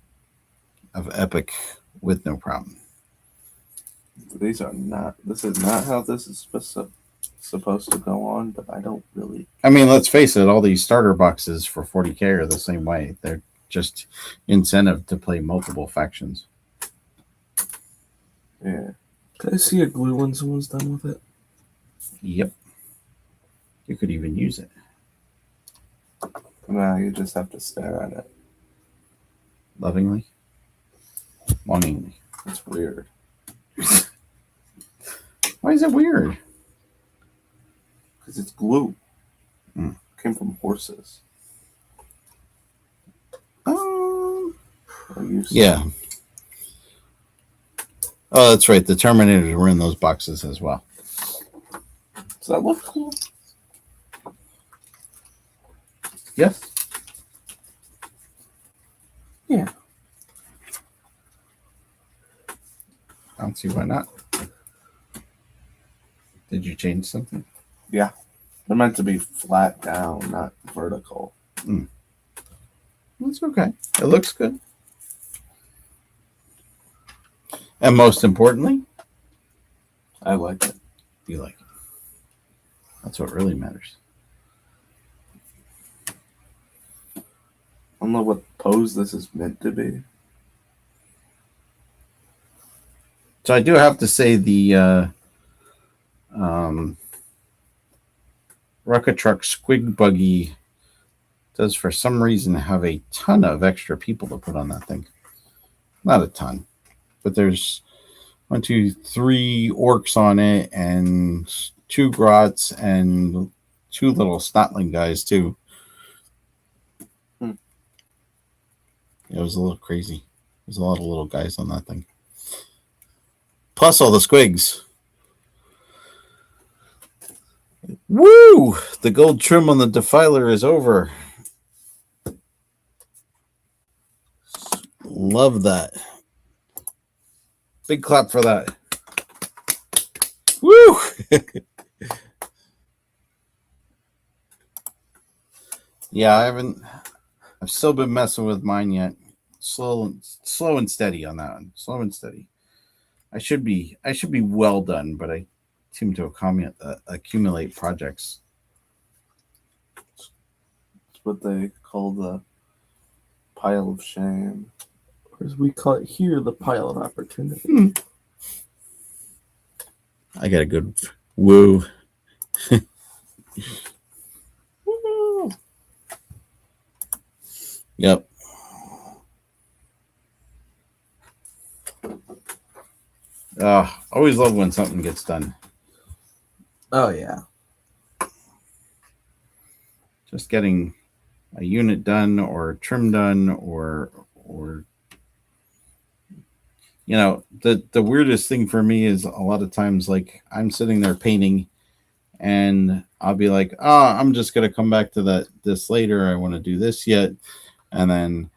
of Epic with no problem. This is not how this is supposed to go on, but I don't really. I mean, let's face it, all these starter boxes for 40K are the same way. They're just incentive to play multiple factions. Yeah. Can I see a glue when someone's done with it? Yep. You could even use it. No, you just have to stare at it. Lovingly. Longingly. It's weird. Why is it weird? Because it's glue. Mm. Came from horses. Yeah. Oh, that's right. The Terminators were in those boxes as well. Does that look cool? Yes. Yeah. I don't see why not. Did you change something? Yeah. They're meant to be flat down, not vertical. Mm. That's okay. It looks good. And most importantly, I like it. you like it. That's what really matters. I don't know what pose this is meant to be. So I do have to say the Rocket Truck Squig Buggy does for some reason have a ton of extra people to put on that thing. Not a ton, but there's 1, 2, 3 orcs on it, and 2 grots, and 2 little snotling guys too. It was a little crazy. There's a lot of little guys on that thing. Plus all the squigs. Woo! The gold trim on the Defiler is over. Love that. Big clap for that. Woo! Yeah, I've still been messing with mine yet. Slow and steady on that one. Slow and steady. I should be well done, but I seem to accumulate projects. It's what they call the pile of shame. Or as we call it here, the pile of opportunity. I got a good woo. Yep. Always love when something gets done. Oh, yeah. Just getting a unit done or trim done or the weirdest thing for me is a lot of times, like, I'm sitting there painting and I'll be like, I'm just going to come back to this later. I want to do this yet. And then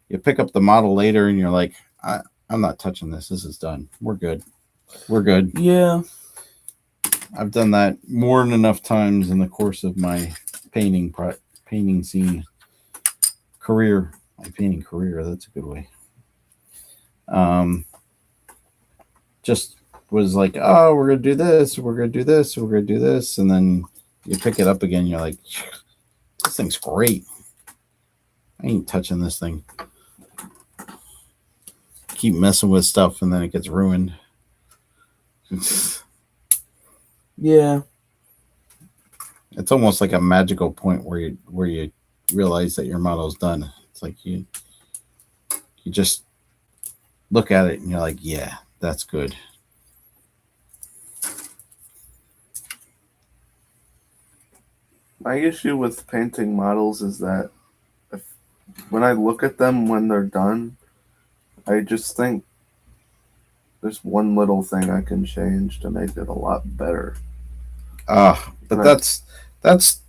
you pick up the model later and you're like, I'm not touching this. This is done. We're good. We're good. Yeah. I've done that more than enough times in the course of my painting scene career. My painting career, that's a good way. Just was like, oh, we're gonna do this, we're gonna do this, we're gonna do this, and then you pick it up again, you're like, this thing's great. I ain't touching this thing. Keep messing with stuff and then it gets ruined. Yeah. It's almost like a magical point where you realize that your model's done. It's like you just look at it and you're like, yeah, that's good. My issue with painting models is that when I look at them when they're done, I just think there's one little thing I can change to make it a lot better. But Right. that's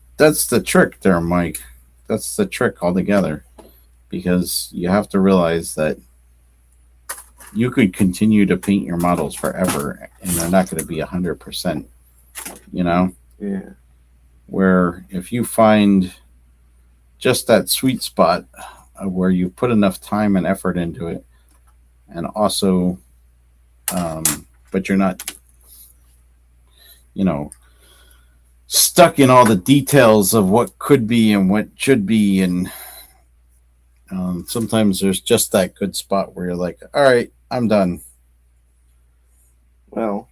the trick there, Mike. That's the trick altogether. Because you have to realize that you could continue to paint your models forever and they're not going to be 100%, you know? Yeah. Where if you find just that sweet spot where you put enough time and effort into it, and also, but you're not, stuck in all the details of what could be and what should be. And sometimes there's just that good spot where you're like, all right, I'm done. Well,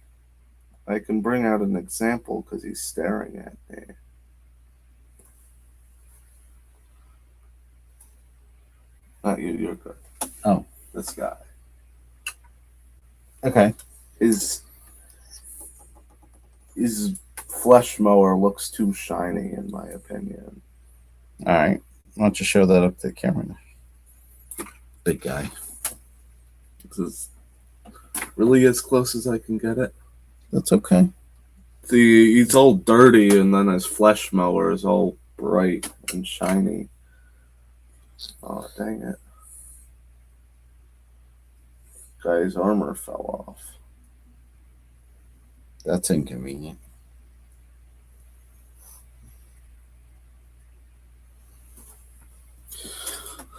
I can bring out an example because he's staring at me. Not you, you're good. Oh. This guy. Okay. His flesh mower looks too shiny, in my opinion. All right. Why don't you show that up to the camera now? Big guy. This is really as close as I can get it. That's okay. He's all dirty, and then his flesh mower is all bright and shiny. Oh, dang it. Guy's armor fell off. That's inconvenient.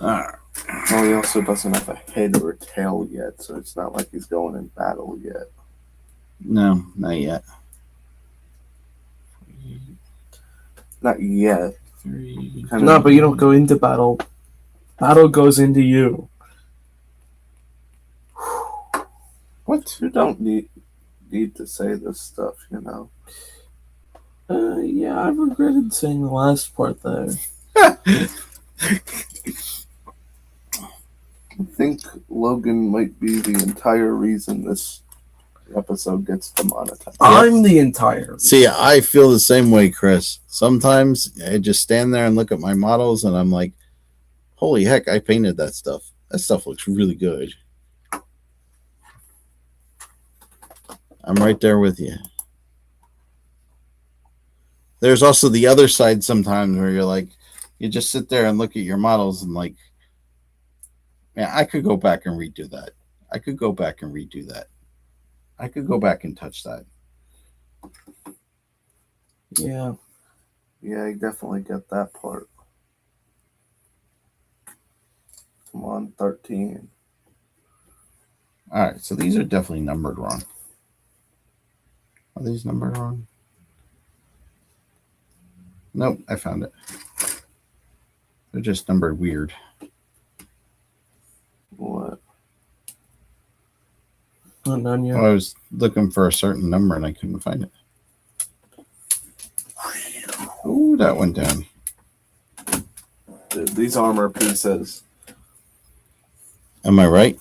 All right. Well, he also doesn't have a head or a tail yet, so it's not like he's going in battle yet. No, not yet. Not yet. No, but you don't go into battle. Battle goes into you. What? You don't need to say this stuff, you know. Yeah, I regretted saying the last part there. I think Logan might be the entire reason this episode gets demonetized. I'm the entire. See, I feel the same way, Chris. Sometimes I just stand there and look at my models and I'm like, holy heck, I painted that stuff. That stuff looks really good. I'm right there with you. There's also the other side sometimes where you're like, you just sit there and look at your models and like, man, I could go back and redo that. I could go back and redo that. I could go back and touch that. Yeah. Yeah, I definitely get that part. Come on, 13. All right, so these are definitely numbered wrong. Are these numbered wrong? Nope, I found it. They're just numbered weird. What? Not done yet. Well, I was looking for a certain number and I couldn't find it. Ooh, that went down. Dude, these armor pieces. Am I right?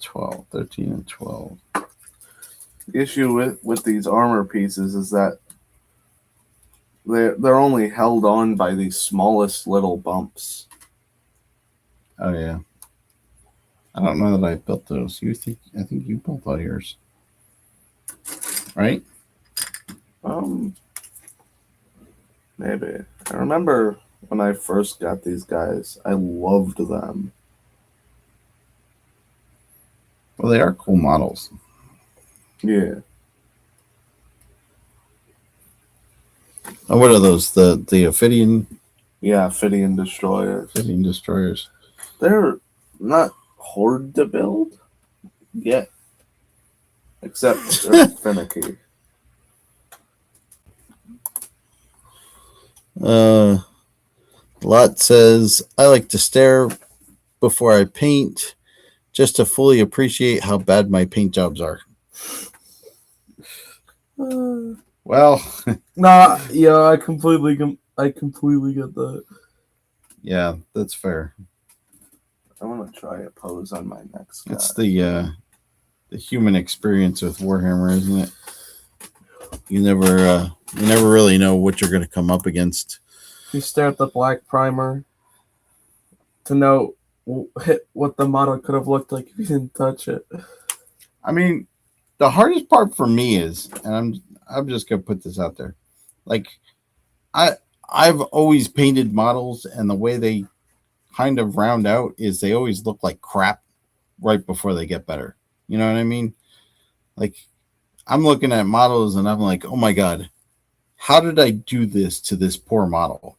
$12, 13, and 12. The issue with these armor pieces is that they're only held on by these smallest little bumps. Oh yeah. I don't know that I built those. I think you built all yours. Right? Maybe. I remember when I first got these guys, I loved them. Well, they are cool models. Yeah. Oh, what are those? The Ophidian Yeah, Ophidian destroyers. destroyers. They're not hard to build yet. Except they're finicky. Lot says, I like to stare before I paint just to fully appreciate how bad my paint jobs are. Well, Nah, yeah, I completely get that. yeah, that's fair. I want to try a pose on my next guy. It's the human experience with Warhammer, isn't it? You never really know what you're going to come up against. You stare at the black primer to know what the model could have looked like if you didn't touch it. I mean, the hardest part for me is, and I'm just gonna put this out there, like I've always painted models, and the way they kind of round out is they always look like crap right before they get better. You know what I mean? Like I'm looking at models and I'm like, oh my god, how did I do this to this poor model?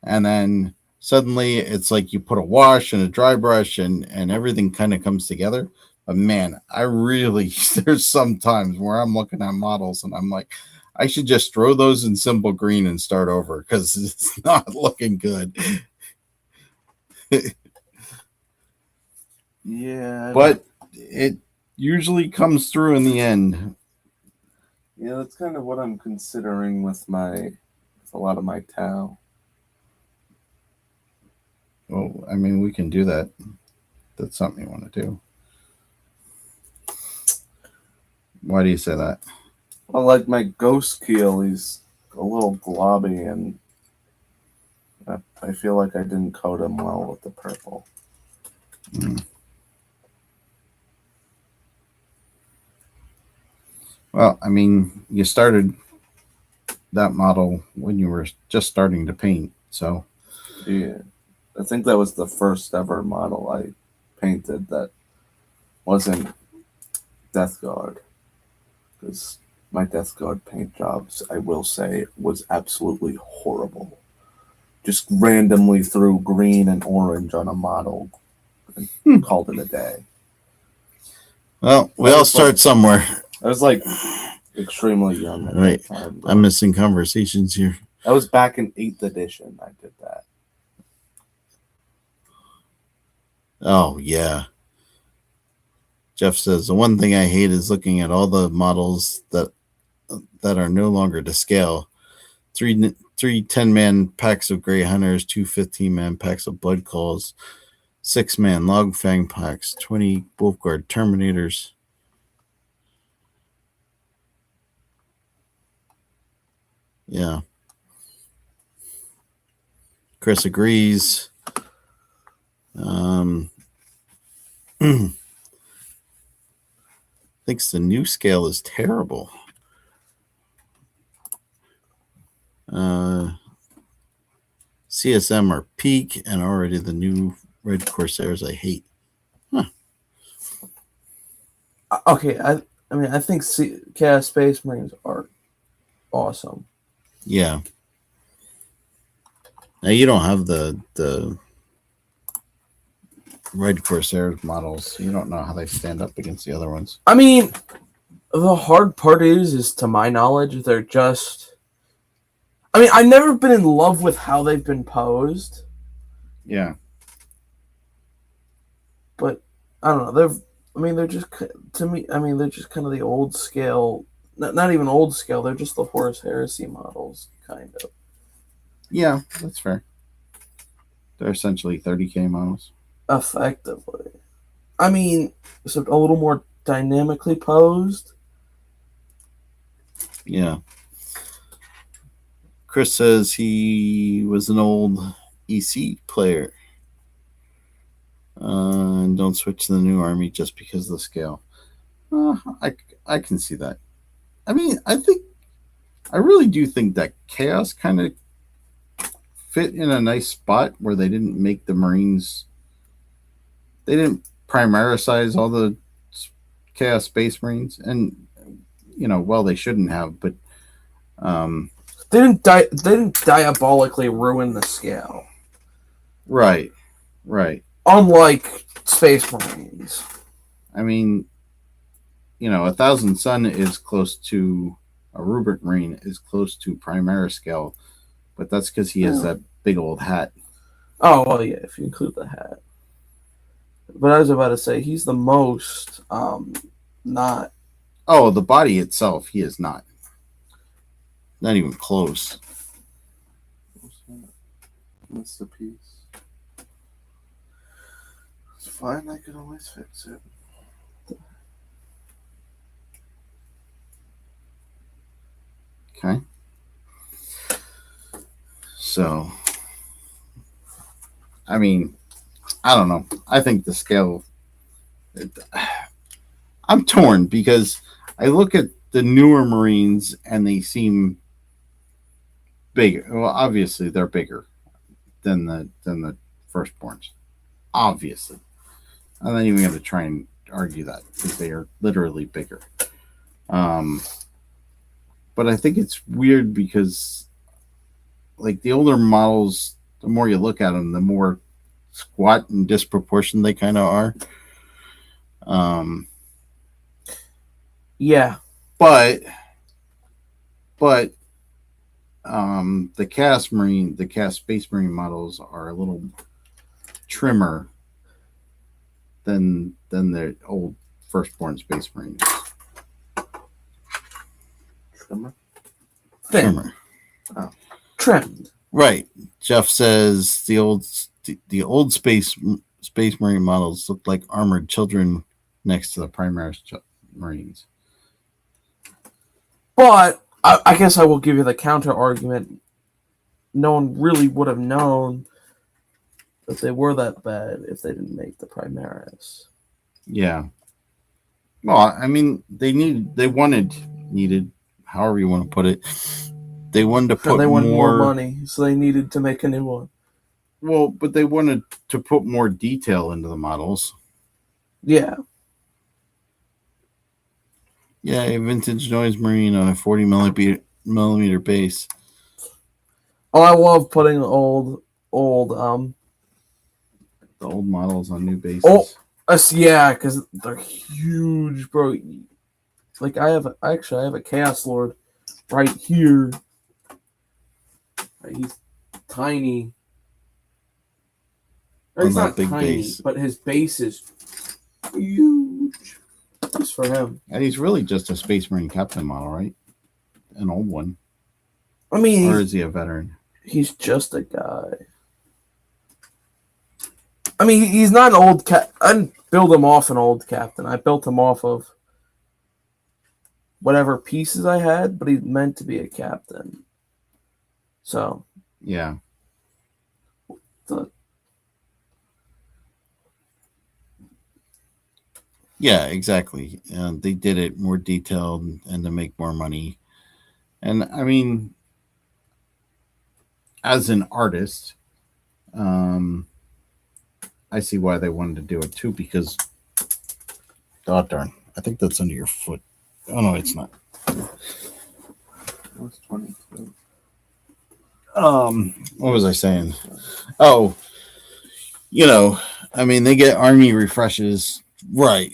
And then suddenly it's like you put a wash and a dry brush and everything kind of comes together. But man, I really, there's some times where I'm looking at models and I'm like, I should just throw those in simple green and start over because it's not looking good. Yeah. But it usually comes through in the end. Yeah, that's kind of what I'm considering with a lot of my Tau. Well, I mean, we can do that. That's something you want to do. Why do you say that? Well, like my Ghost Keel, he's a little globby, and I feel like I didn't coat him well with the purple. Well, I mean, you started that model when you were just starting to paint, so Yeah. I think that was the first ever model I painted that wasn't Death Guard. Because my Death Guard paint jobs, I will say, was absolutely horrible. Just randomly threw green and orange on a model and called it a day. well, we all start somewhere. I was like extremely young at Right. that time. I'm missing conversations here. That was back in 8th edition. I did that. Oh, yeah. Jeff says, the one thing I hate is looking at all the models that are no longer to scale. Three 10-man packs of Grey Hunters, 2 15-man packs of Blood Calls, 6-man Log Fang packs, 20 Wolfguard Terminators. Yeah. Chris agrees. Thinks the new scale is terrible. CSM are peak, and already the new Red Corsairs I hate. Huh. Okay, I mean, I think Chaos Space Marines are awesome. Yeah. Now you don't have the Red Corsair models. You don't know how they stand up against the other ones. I mean, the hard part is to my knowledge, they're just. I mean, I've never been in love with how they've been posed. Yeah. But I don't know. They're just to me. I mean, they're just kind of the old scale. Not even old scale. They're just the Horus Heresy models, kind of. Yeah, that's fair. They're essentially 30K models. Effectively. I mean, so a little more dynamically posed. Yeah. Chris says he was an old EC player. And don't switch to the new army just because of the scale. I can see that. I mean, I really do think that Chaos kind of fit in a nice spot where they didn't make the Marines. They didn't Primaricize all the Chaos Space Marines, and well, they shouldn't have, but They didn't diabolically ruin the scale. right. Unlike Space Marines. I mean, 1,000 Sun is close to a Rubric Marine is close to Primaris scale, but that's because he has that big old hat. Oh well, yeah, if you include the hat. But I was about to say he's the most not. Oh, the body itself, he is not. Not even close. Missed a piece. It's fine, I can always fix it. Okay. So, I mean, I don't know. I think the scale. I'm torn because I look at the newer Marines and they seem bigger. Well, obviously they're bigger than the firstborns. Obviously, I'm not even going to try and argue that because they are literally bigger. But I think it's weird because, like, the older models, the more you look at them, the more squat and disproportionate they kind of are. Yeah. But the Chaos Space Marine models are a little trimmer than the old firstborn Space Marines. Trimmer. Oh. Trimmed. Right. Jeff says the old Space Marine models look like armored children next to the Primaris Marines. But I guess I will give you the counter argument. No one really would have known that they were that bad if they didn't make the Primaris. Yeah. Well, I mean, needed, however you want to put it. They wanted to put more money, so they needed to make a new one. Well, but they wanted to put more detail into the models. Yeah. Yeah, a vintage noise marine on a 40 millimeter base. Oh, I love putting the old models on new bases. Oh, yeah, because they're huge, bro. Like I have a Chaos Lord right here. He's tiny. Or he's not tiny, but his base is huge. Just for him. And he's really just a Space Marine Captain model, right? An old one. I mean, or is he a veteran? He's just a guy. I mean, he's not an old cat. I didn't build him off an old captain. I built him off of whatever pieces I had, but he's meant to be a captain. So yeah. Yeah, exactly. They did it more detailed and to make more money. And I mean, as an artist, I see why they wanted to do it too, because God darn, I think that's under your foot. Oh no, it's not. What's 22? What was I saying? Oh, I mean, they get army refreshes, right?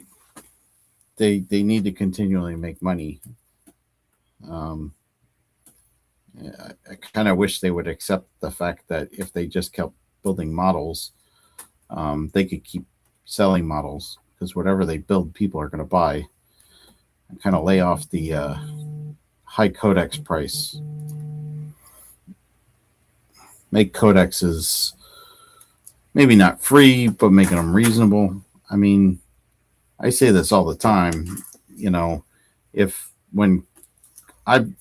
They need to continually make money. I kind of wish they would accept the fact that if they just kept building models, they could keep selling models, because whatever they build, people are going to buy. And kind of lay off the high codex price. Make codexes maybe not free, but making them reasonable. I mean, I say this all the time. If when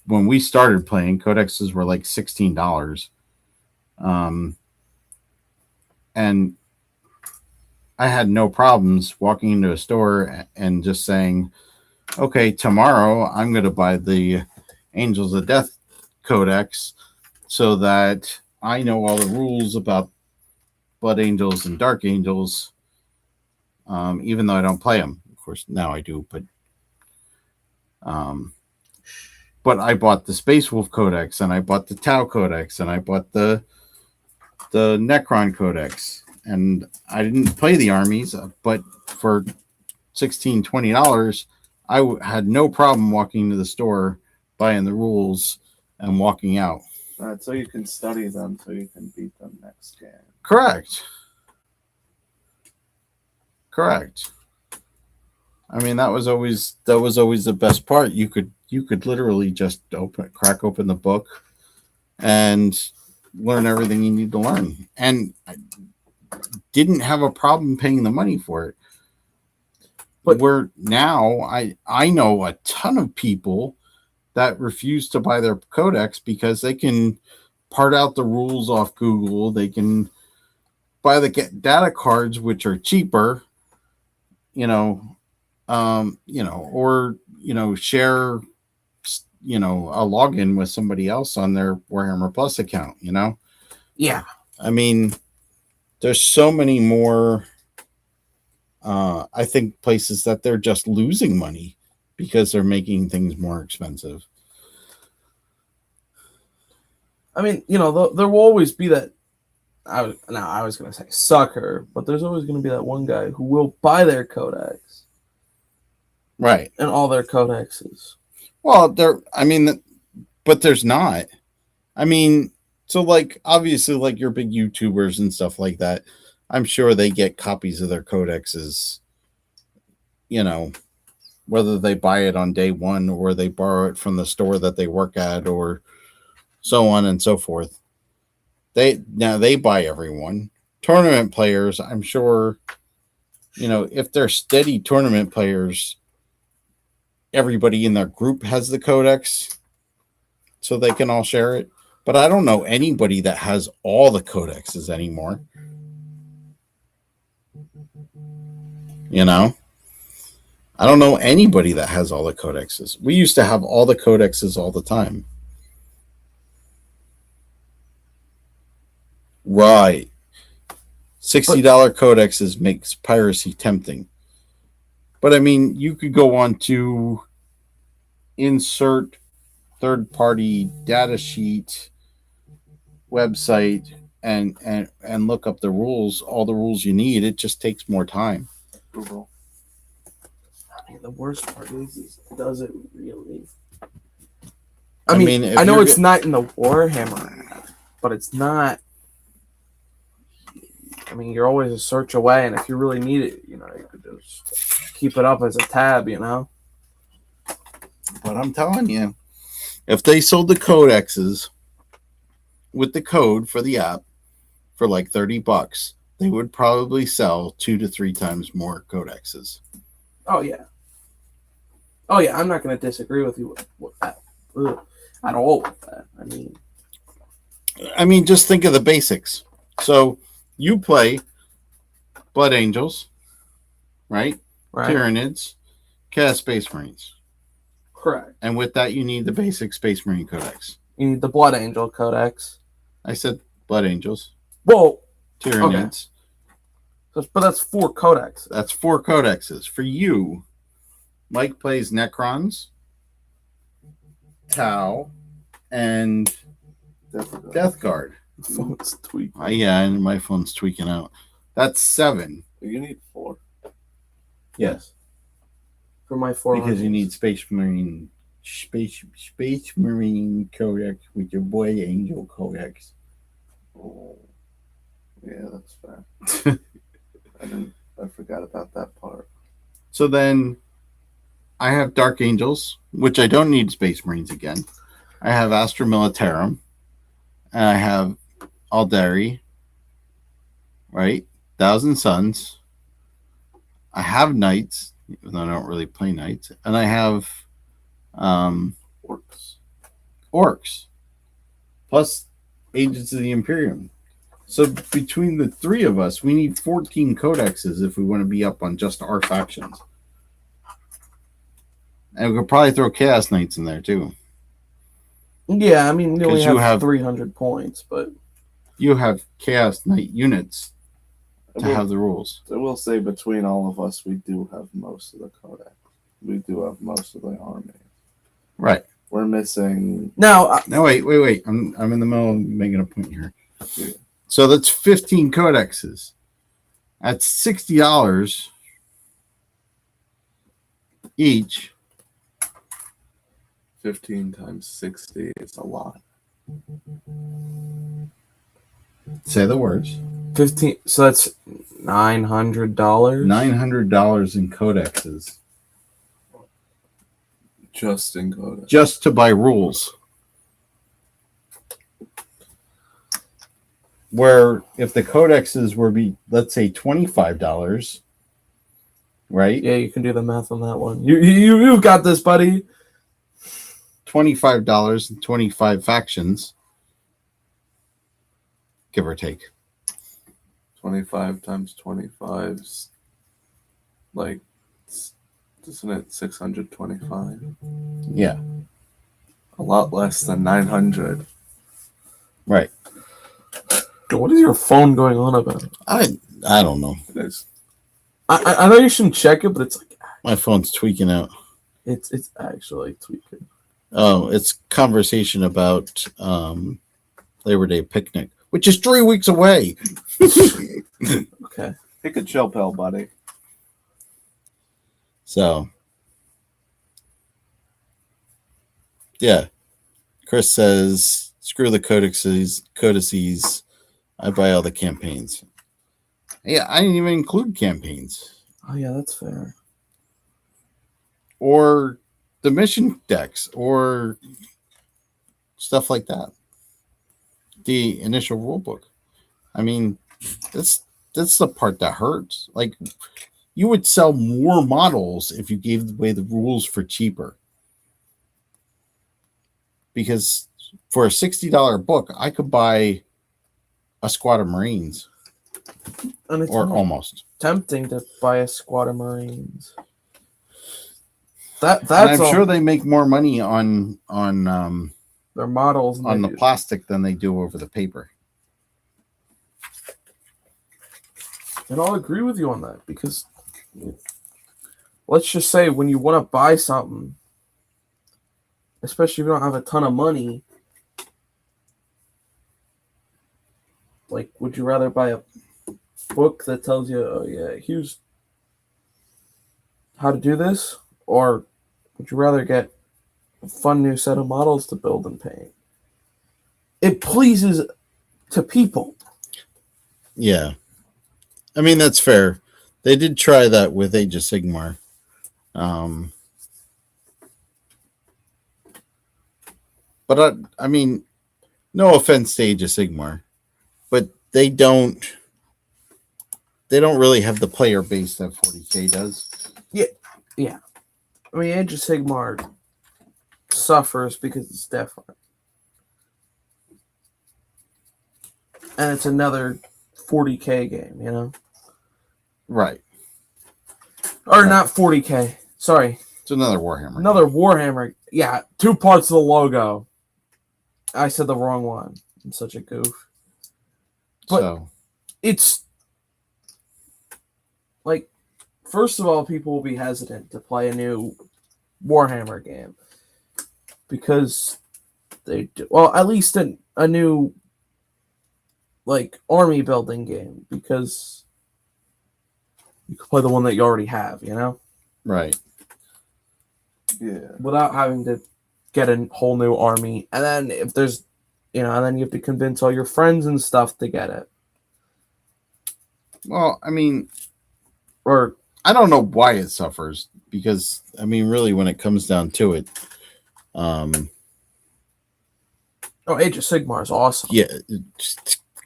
we started playing, codexes were like $16, and I had no problems walking into a store and just saying, okay, tomorrow I'm going to buy the Angels of Death Codex so that I know all the rules about Blood Angels and Dark Angels. even though I don't play them. Of course, now I do, but I bought the Space Wolf Codex, and I bought the Tau Codex, and I bought the Necron Codex, and I didn't play the armies, but for $16-20, I had no problem walking to the store, buying the rules, and walking out. So you can study them, so you can beat them next game. Correct. I mean, that was always the best part. You could literally just crack open the book and learn everything you need to learn, and I didn't have a problem paying the money for it. But I know a ton of people that refuse to buy their codex because they can part out the rules off Google. They can buy the data cards, which are cheaper, or share, a login with somebody else on their Warhammer Plus account. Yeah. I mean, there's so many more. I think places that they're just losing money because they're making things more expensive. I mean, there will always be that. I was going to say sucker, but there's always going to be that one guy who will buy their codex, right? And all their codexes. Well, but there's not. I mean, so obviously, your big YouTubers and stuff like that, I'm sure they get copies of their codexes, whether they buy it on day one or they borrow it from the store that they work at or so on and so forth. They buy everyone. Tournament players, I'm sure, if they're steady tournament players, everybody in their group has the codex so they can all share it. But I don't know anybody that has all the codexes anymore. I don't know anybody that has all the codexes. We used to have all the codexes all the time. Right. $60 codexes makes piracy tempting. But I mean, you could go on to insert third-party data sheet website and look up the rules, all the rules you need. It just takes more time. Google. I mean, the worst part is does it really? I mean, I know it's not in the Warhammer app, but it's not. I mean, you're always a search away, and if you really need it, you could just keep it up as a tab, But I'm telling you, if they sold the codexes with the code for the app for $30, they would probably sell 2 to 3 times more codexes. Oh yeah. I'm not going to disagree with you with that at all. With that, I mean, just think of the basics. So you play Blood Angels, right? Tyranids, Chaos Space Marines. Correct. And with that, you need the basic Space Marine Codex. You need the Blood Angel Codex. I said Blood Angels. Whoa. Tyranids. Okay. But that's 4 codexes. That's 4 codexes. For you, Mike plays Necrons, Tau, and Death Guard. Phone's tweaking. Yeah, and my phone's tweaking out. That's 7. You need 4. Yes. For my 4. Because you need Space Marine Codex with your Boy Angel Codex. Oh, yeah, that's fair. I forgot about that part. So then I have Dark Angels, which I don't need Space Marines again. I have Astra Militarum, and I have Aldari, right? Thousand Suns. I have Knights, even though I don't really play Knights, and I have Orcs, plus Agents of the Imperium. So between the 3 of us, we need 14 codexes if we want to be up on just our factions. And we could probably throw Chaos Knights in there too. Yeah, I mean, you only have 300 points, but you have Chaos Knight units to have the rules. I will say between all of us, we do have most of the codex. We do have most of the army. Right. We're missing. Now, No, wait. I'm in the middle of making a point here. Yeah. So that's 15 codexes. That's $60 each. 15 times 60 is a lot. Say the words. 15. So that's $900. $900 in codexes Just in codex. just to buy rules. Where if the codexes were let's say $25, right? Yeah, you can do the math on that one. You've got this, buddy. $25 and 25 factions, give or take. 25 times 25 is like, isn't it 625? Yeah, A lot less than 900. right. What is your phone going on about? I don't know. It is. I know you shouldn't check it, but it's like My phone's tweaking out. it's actually tweaking. Oh, it's conversation about Labor Day picnic, which is 3 weeks away. Okay. Take a chill pill, buddy. So, yeah. Chris says, screw the codices. I buy all the campaigns. Yeah, I didn't even include campaigns. Oh yeah, that's fair. Or the mission decks or stuff like that. The initial rule book. I mean, that's the part that hurts. Like, you would sell more models if you gave away the rules for cheaper. Because for a $60 book, I could buy a squad of Marines. And it's Or almost. tempting to buy a squad of Marines. That's And I'm sure they make more money on their models on the plastic than they do over the paper. And I'll agree with you on that, because let's just say when you want to buy something, especially if you don't have a ton of money, like, would you rather buy a book that tells you, oh yeah, here's how to do this, or would you rather get a fun new set of models to build and paint? It pleases to people. Yeah. I mean, that's fair. They did try that with Age of Sigmar. But I mean, no offense to Age of Sigmar, but they don't really have the player base that 40K does. Yeah. I mean, Age of Sigmar suffers because it's different. And it's another 40K game, you know? Right. Or Right. not 40K. Sorry. It's another Warhammer. Another Warhammer. Yeah, 2 parts of the logo. I said the wrong one. I'm such a goof. But So, it's like, first of all, people will be hesitant to play a new Warhammer game because they do, well, at least a new like army building game, because you can play the one that you already have, you know, right. Yeah. without having to get a whole new army. And then if there's, you know, and then you have to convince all your friends and stuff to get it. Well, I mean, Or I don't know why it suffers, because I mean, really, when it comes down to it, Age of Sigmar is awesome. yeah,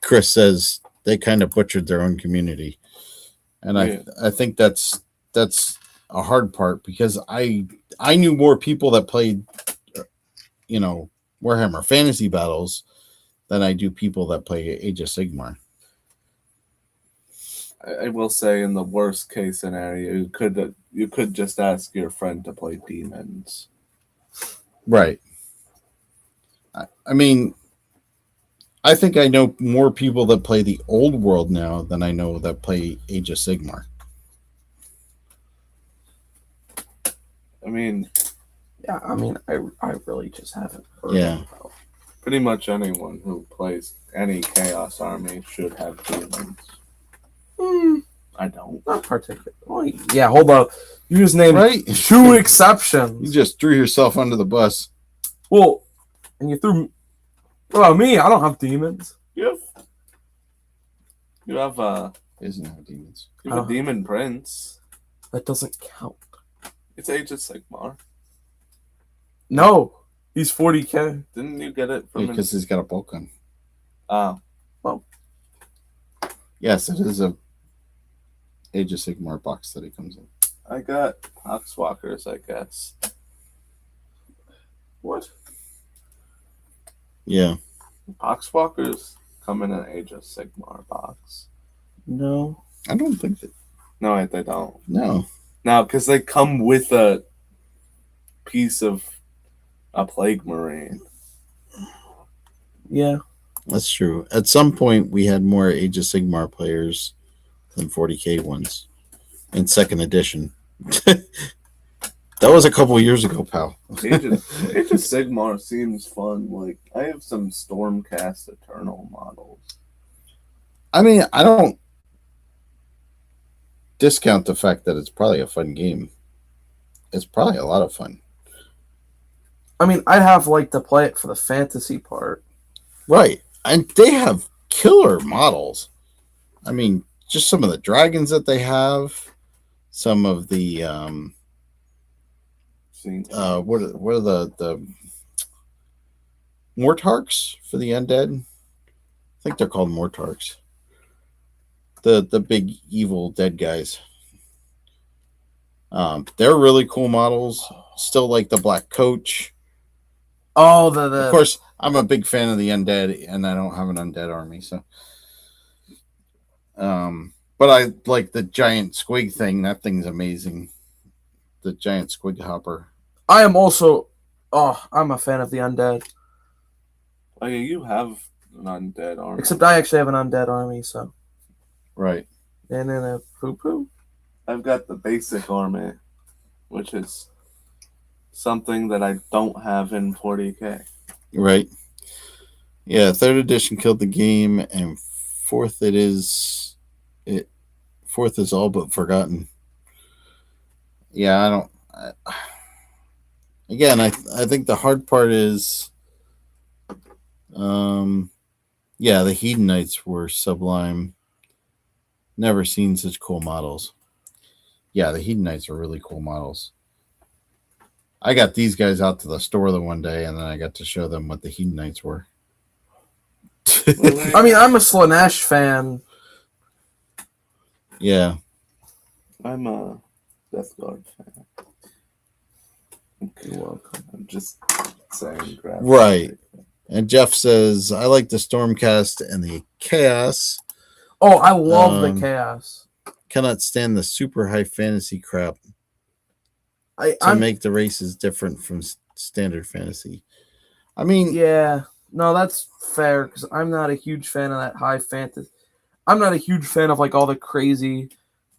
Chris says they kind of butchered their own community, and Yeah. I think that's a hard part, because I knew more people that played, you know, Warhammer Fantasy Battles than I do people that play Age of Sigmar. I will say, in the worst case scenario, you could just ask your friend to play demons. Right. I mean, I think I know more people that play the old world now than I know that play Age of Sigmar. I mean, Yeah, I mean, I really just haven't heard Yeah. about. pretty much anyone who plays any Chaos Army should have demons. I don't. Not particularly. Well, yeah, hold up. You just named Right? 2 exceptions. You just threw yourself under the bus. Well, and you threw. What about me? I don't have demons. You have Isn't have demons. you have a demon prince. That doesn't count. It's Age of Sigmar. No, he's 40K. Didn't you get it from? Because he's got a bolt gun. Oh, Yes, it is a Age of Sigmar box that he comes in. I got Poxwalkers, I guess. What? Yeah. Poxwalkers come in an Age of Sigmar box. No. I don't think that. No, they don't. No. No, because they come with a piece of a Plague Marine. Yeah. That's true. At some point, we had more Age of Sigmar players than 40K ones in second edition. That was a couple years ago, pal. Age of Sigmar seems fun. Like, I have some Stormcast Eternal models. I mean, I don't discount the fact that it's probably a fun game. It's probably a lot of fun. I mean, I'd have like to play it for the fantasy part. Right. And they have killer models. I mean, just some of the dragons that they have, some of the what are the Mortarks for the undead? I think they're called Mortarks. The big evil dead guys. They're really cool models. Still like the Black Coach. Oh, Of course, I'm a big fan of the undead, and I don't have an undead army, so. But I like the giant squig thing. That thing's amazing. The giant squig hopper. I am also. Oh, I'm a fan of the undead. Oh yeah, you have an undead army. Except I actually have an undead army, so. Right. And then a poo poo. I've got the basic army, which is something that I don't have in 40K. Right. Yeah, third edition killed the game, and fourth is all but forgotten. Yeah, I think the hard part is, the Hedonites were sublime. Never seen such cool models. Yeah, the Hedonites are really cool models. I got these guys out to the store the one day, and then I got to show them what the Hedonites were. I mean, I'm a Slanesh fan. Yeah. I'm a Death Guard fan. You're welcome. I'm just saying. Right. And Jeff says, I like the Stormcast and the Chaos. Oh, I love the Chaos. Cannot stand the super high fantasy crap I make the races different from standard fantasy. I mean, yeah, no, that's fair because I'm not a huge fan of that high fantasy. I'm not a huge fan of like all the crazy.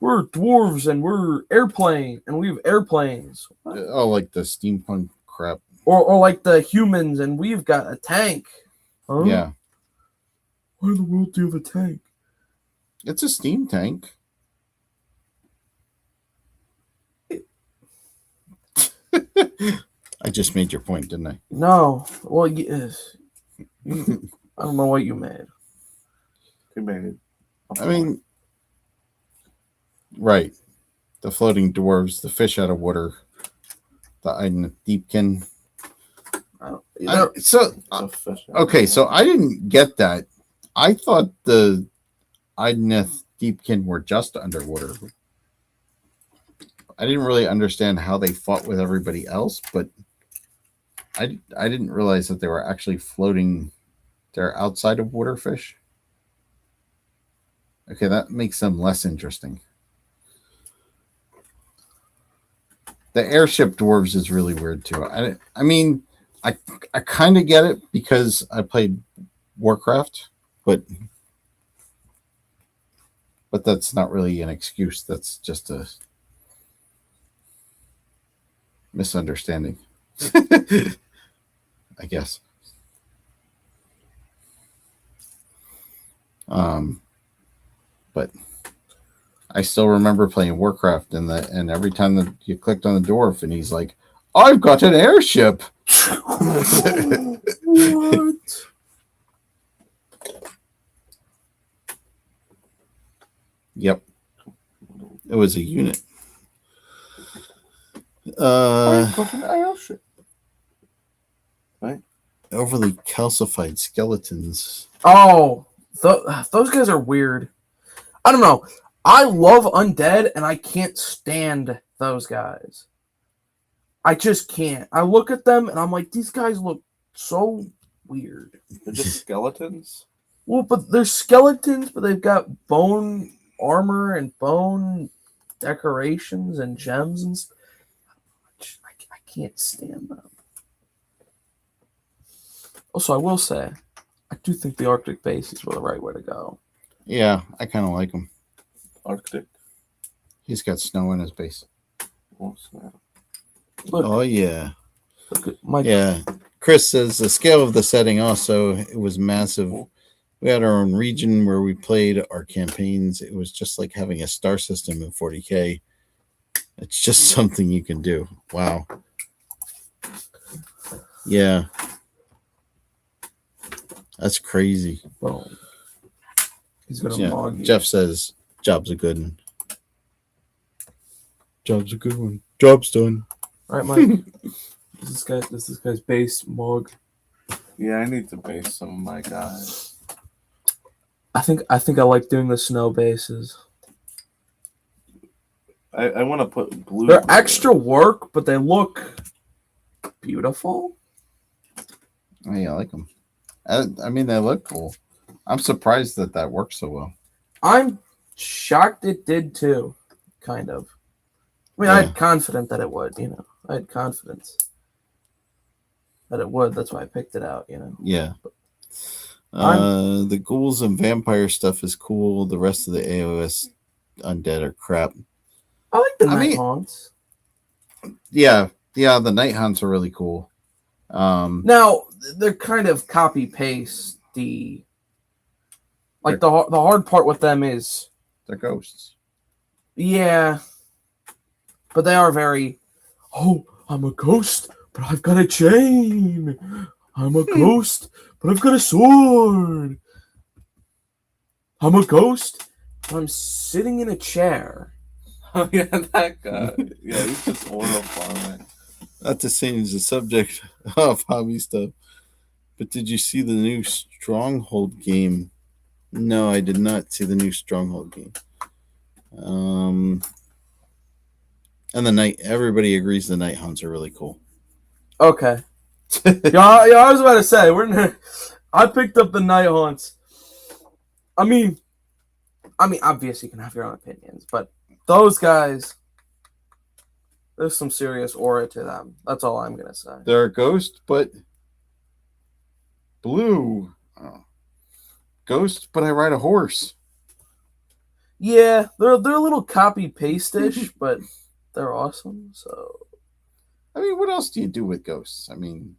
We're dwarves and we're airplane and we have airplanes. What? oh, like the steampunk crap. Or like the humans and we've got a tank. Huh? Yeah, Why in the world do you have a tank? it's a steam tank. I just made your point, didn't I? No, well, yes. I don't know what you made. You made it. I mean, right. The floating dwarves, the fish out of water, the Iden Deepkin. Okay, so I didn't get that. I thought the Ideneth Deepkin were just underwater. I didn't really understand how they fought with everybody else, but I didn't realize that they were actually floating. They're outside of water fish. Okay, that makes them less interesting. The airship dwarves is really weird too. I mean, I kind of get it because I played Warcraft, but that's not really an excuse. That's just a misunderstanding, I guess. But I still remember playing Warcraft, and every time that you clicked on the dwarf, and he's like, "I've got an airship." What? Yep, it was a unit. I've got an airship. Right? Overly calcified skeletons. Oh, those guys are weird. I don't know. I love undead, and I can't stand those guys. I just can't. I look at them, and I'm like, these guys look so weird. They're just skeletons. Well, but they're skeletons, but they've got bone armor and bone decorations and gems and stuff. I can't stand them. Also, I will say, I do think the Arctic bases were the right way to go. Yeah, I kind of like him. Arctic. He's got snow in his base. What's that? Look, Oh yeah, look at my yeah. Chris says the scale of the setting also, it was massive. We had our own region where we played our campaigns. It was just like having a star system in 40K. It's just something you can do. Wow. Yeah. That's crazy. bone. He's gonna Yeah. log you. Jeff says, job's a good one. Job's a good one. Job's done. All right, Mike. This guy's base mug. Yeah, I need to base some of my guys. I think I like doing the snow bases. I want to put blue. They're extra work, but they look beautiful. Oh, yeah, I like them. I mean, they look cool. I'm surprised that works so well. I'm shocked it did too, kind of. I mean, I Yeah. had confidence that it would, I had confidence that it would. That's why I picked it out, Yeah. The ghouls and vampire stuff is cool. The rest of the AOS undead are crap. I like the I night mean- haunts. Yeah, the night hunts are really cool. Now, they're kind of copy-paste the... Like, the hard part with them is... They're ghosts. Yeah. But they are very... Oh, I'm a ghost, but I've got a chain. I'm a ghost, but I've got a sword. I'm a ghost, but I'm sitting in a chair. Oh yeah, that guy. Yeah, he's just horrifying. Not to change the subject of hobby stuff, but did you see the new Stronghold game? No, I did not see the new Stronghold game. And everybody agrees the night hunts are really cool. Okay. yeah, I was about to say, I picked up the night haunts. I mean, obviously you can have your own opinions, but those guys, there's some serious aura to them. That's all I'm gonna say. They're a ghost, but blue. Oh. Ghost, but I ride a horse. Yeah, they're a little copy paste-ish, but they're awesome. So I mean, what else do you do with ghosts? I mean,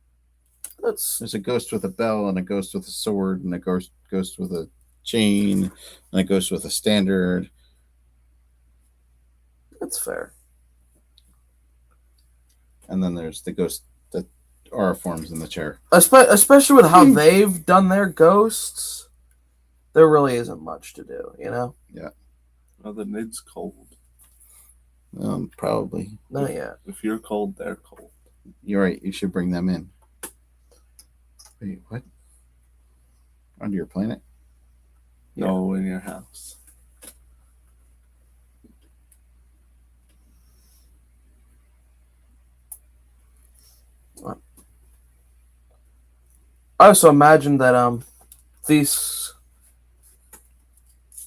that's there's a ghost with a bell, and a ghost with a sword, and a ghost with a chain, and a ghost with a standard. fair. And then there's the ghost that aura forms in the chair. Especially with how they've done their ghosts, there really isn't much to do, Yeah. Oh, the Nid's cold. Probably. Not yet. If you're cold, they're cold. You're right. You should bring them in. Wait, what? Onto your planet? No, in your house. I also imagine that these,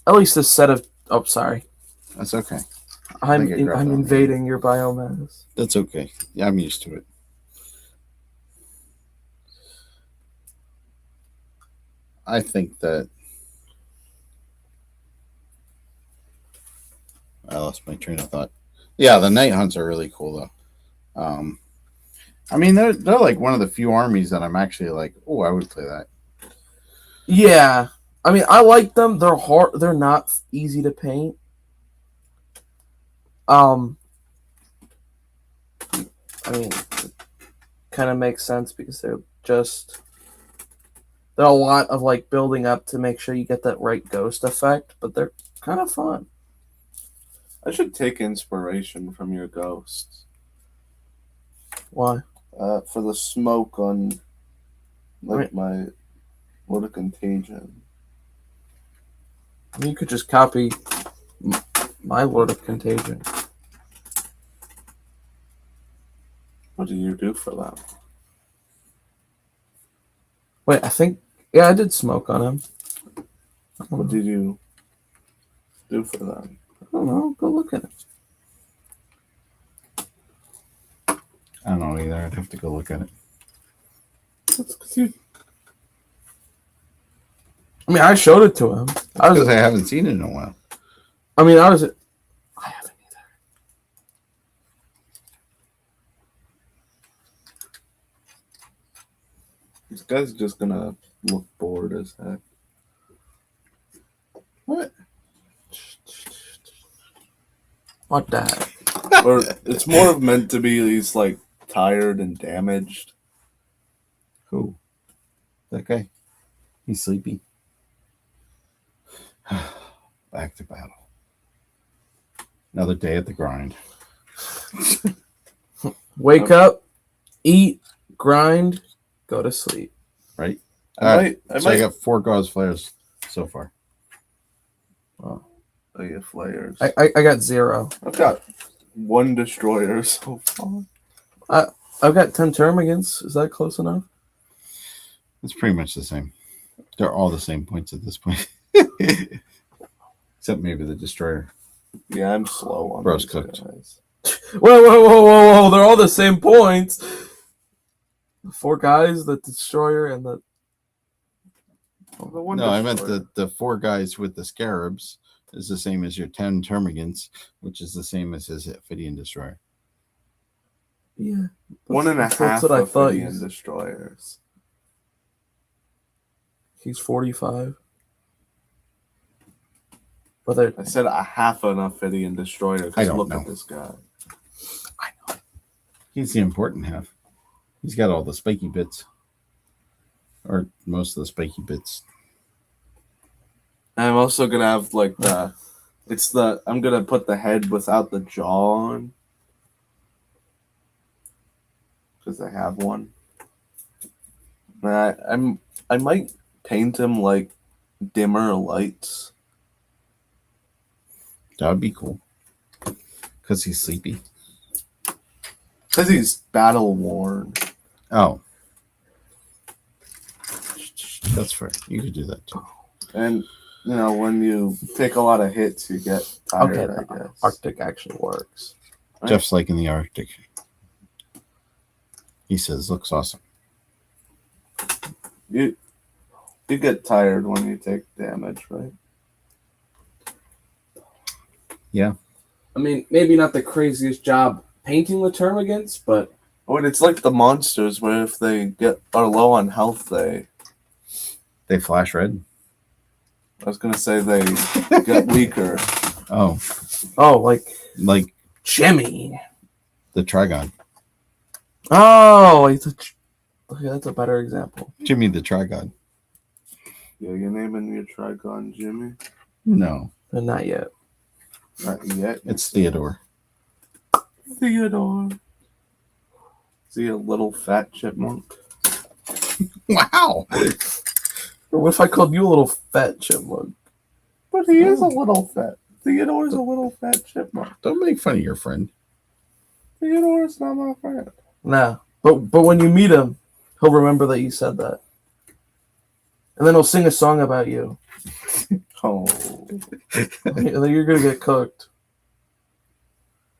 at least this set of, oh sorry, That's okay. I'm think I grabbed I'm that. invading your biomass. That's okay. Yeah, I'm used to it. I think that I lost my train of thought. Yeah, the night hunts are really cool though. I mean, they're like one of the few armies that I'm actually like, oh, I would play that. Yeah, I mean, I like them. They're hard. They're not easy to paint. I mean, it kind of makes sense because they're a lot of like building up to make sure you get that right ghost effect, but they're kind of fun. I should take inspiration from your ghosts. Why? For the smoke on like my Lord of Contagion. You could just copy my Lord of Contagion. What do you do for them? Wait, I think I did smoke on him. What did you do for them? I don't know. Go look at it. I don't know either. I'd have to go look at it. That's because you. I mean, I showed it to him. Because I haven't seen it in a while. I haven't either. This guy's just gonna look bored as heck. What? What the heck? Or it's more of meant to be he's like tired and damaged. Who? That guy? He's sleepy. Back to battle. Another day at the grind. Wake up, eat, grind, go to sleep. Right? I I got 4 gauze flares so far. Oh, yeah, flares. I got 0. I've got 1 destroyer so far. I've got 10 termagants. Is that close enough? It's pretty much the same. They're all the same points at this point. Except maybe the destroyer. Yeah, I'm slow on Bro's these cooked. guys. Whoa. They're all the same points. The 4 guys, the destroyer, and the... The one No, I meant destroyer. the 4 guys with the scarabs is the same as your 10 termagants, which is the same as his Ophidian destroyer. Yeah. 1.5 That's what I thought. Ophidian destroyers. He's 45. Whether I said a half an Ophidian destroyer. I Because don't look know. at this guy. I know. He's the important half. He's got all the spiky bits. Or most of the spiky bits. I'm also gonna have like I'm gonna put the head without the jaw on. Because I have one. I might paint him like dimmer lights. That would be cool. Because he's sleepy. Because he's battle worn. Oh. That's fair. You could do that too. And when you take a lot of hits, you get tired, I guess. Arctic actually works. Right. Jeff's like in the Arctic. He says, looks awesome. You get tired when you take damage, right? Yeah. I mean, maybe not the craziest job painting the termagants, but... Well, it's like the monsters where if they are low on health, they flash red? I was going to say they get weaker. Oh. Oh, Like Jimmy. the Trigon. Oh, okay, that's a better example. Jimmy the Trigon. Yeah, you're naming your Trigon Jimmy? No. But not yet. Not yet. It's Theodore. Theodore. Is he a little fat chipmunk? Wow. Or what if I called you a little fat chipmunk? But he is a little fat. Theodore's a little fat chipmunk. Don't make fun of your friend. Theodore's not my friend. Nah. But when you meet him, he'll remember that you said that. And then he'll sing a song about you. Oh. And then you're going to get cooked.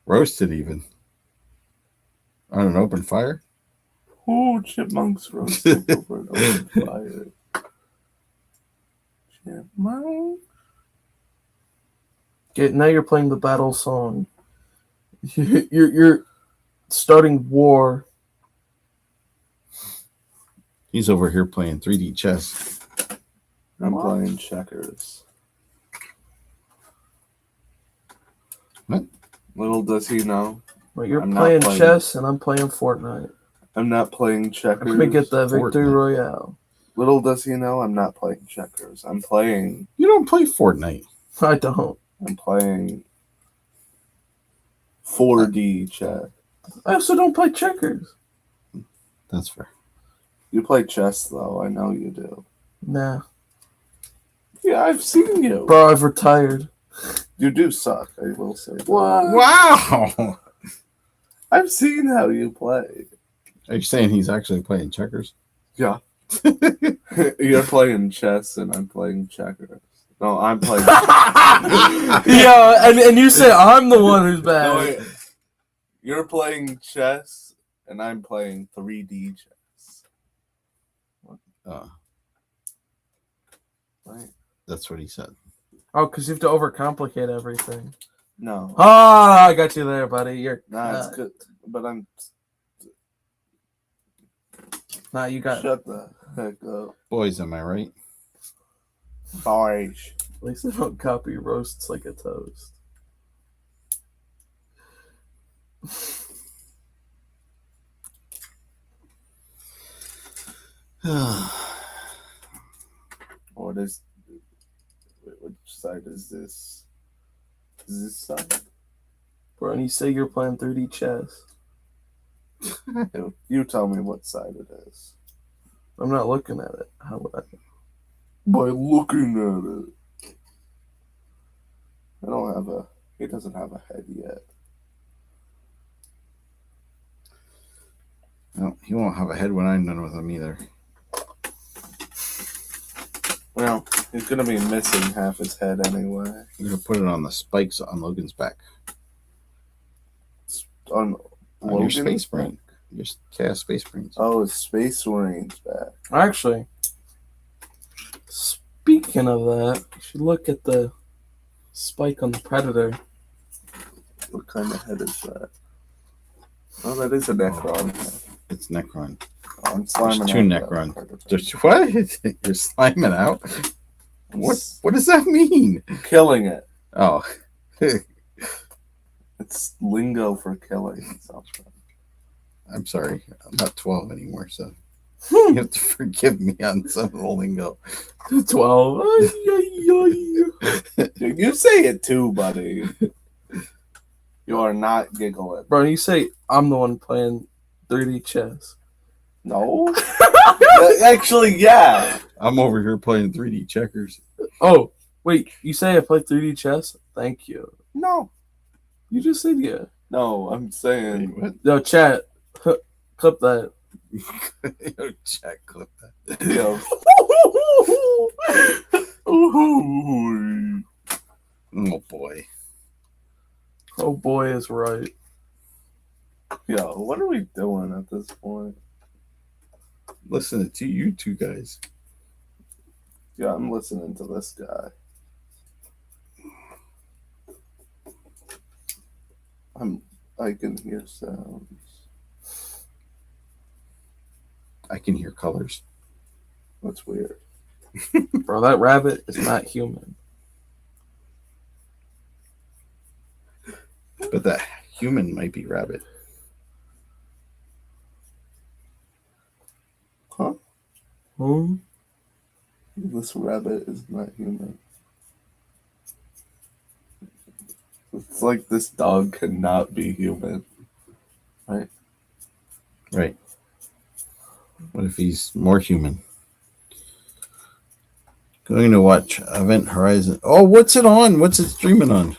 Roasted even. On an open fire? Oh, chipmunks roasted over an open fire. Chipmunk. Okay, now you're playing the battle song. You're starting war. He's over here playing 3D chess. I'm What? playing checkers. What? Little does he know, Well, you're I'm not playing playing. chess and I'm playing Fortnite. I'm not playing I'm checkers. gonna get the victory Fortnite. royale. Little does he know, I'm not playing checkers. I'm playing You don't play Fortnite. I don't. 4D chess. I also don't play checkers. That's fair. You play chess though, I know you do. Nah. Yeah, I've seen you. Bro, I've retired. You do suck, I will say that. What? Wow. I've seen how you play. Are you saying he's actually playing checkers? Yeah. You're playing chess and I'm playing checkers. No, I'm playing. Yeah, and you say I'm the one who's bad. No, wait. You're playing chess and I'm playing 3D chess. Right? That's what he said. Oh, because you have to overcomplicate everything. No. Oh, I got you there, buddy. You're Nah, it's good. But I'm. Nah, you got. Shut the heck up. Boys, am I right? Boys. At least I don't copy roasts like a toast. What is. Which side is this? Is this side? Bro, and you say you're playing 3D chess. You tell me what side it is. I'm not looking at it. How would I? By looking at it. I don't have a. He doesn't have a head yet. No, he won't have a head when I'm done with him either. Well, he's gonna be missing half his head anyway. I'm going to put it on the spikes on Logan's back. On On your Logan's space back? brain. Your chaos space brains. Oh, his space marines back. Actually, speaking of that, you should look at the spike on the Predator. What kind of head is that? Oh, that is a Necron head. It's Necron. Oh, I'm slamming There's two out that Necron. Predator. There's what? You're sliming out? What does that mean? Killing it. Oh. It's lingo for killing something. I'm sorry. I'm not 12 anymore, so you have to forgive me on some of the lingo. 12. You say it too, buddy. You are not giggling. Bro, you say I'm the one playing 3D chess. No. Actually, yeah. I'm over here playing 3D checkers. Oh, wait, you say I play 3D chess? Thank you. No. You just said yeah. No, I'm saying. What? Yo, chat, clip that. Yo, check, clip that. Yo. Oh, boy. Oh boy is right. Yo, what are we doing at this point? Listening to you two guys. Yeah, I'm listening to this guy. I can hear sounds. I can hear colors. That's weird. Bro, that rabbit is not human. But that human might be rabbit. Huh? Hmm? This rabbit is not human. It's like this dog cannot be human. Right? Right. What if he's more human? Going to watch Event Horizon. Oh, what's it on? What's it streaming on?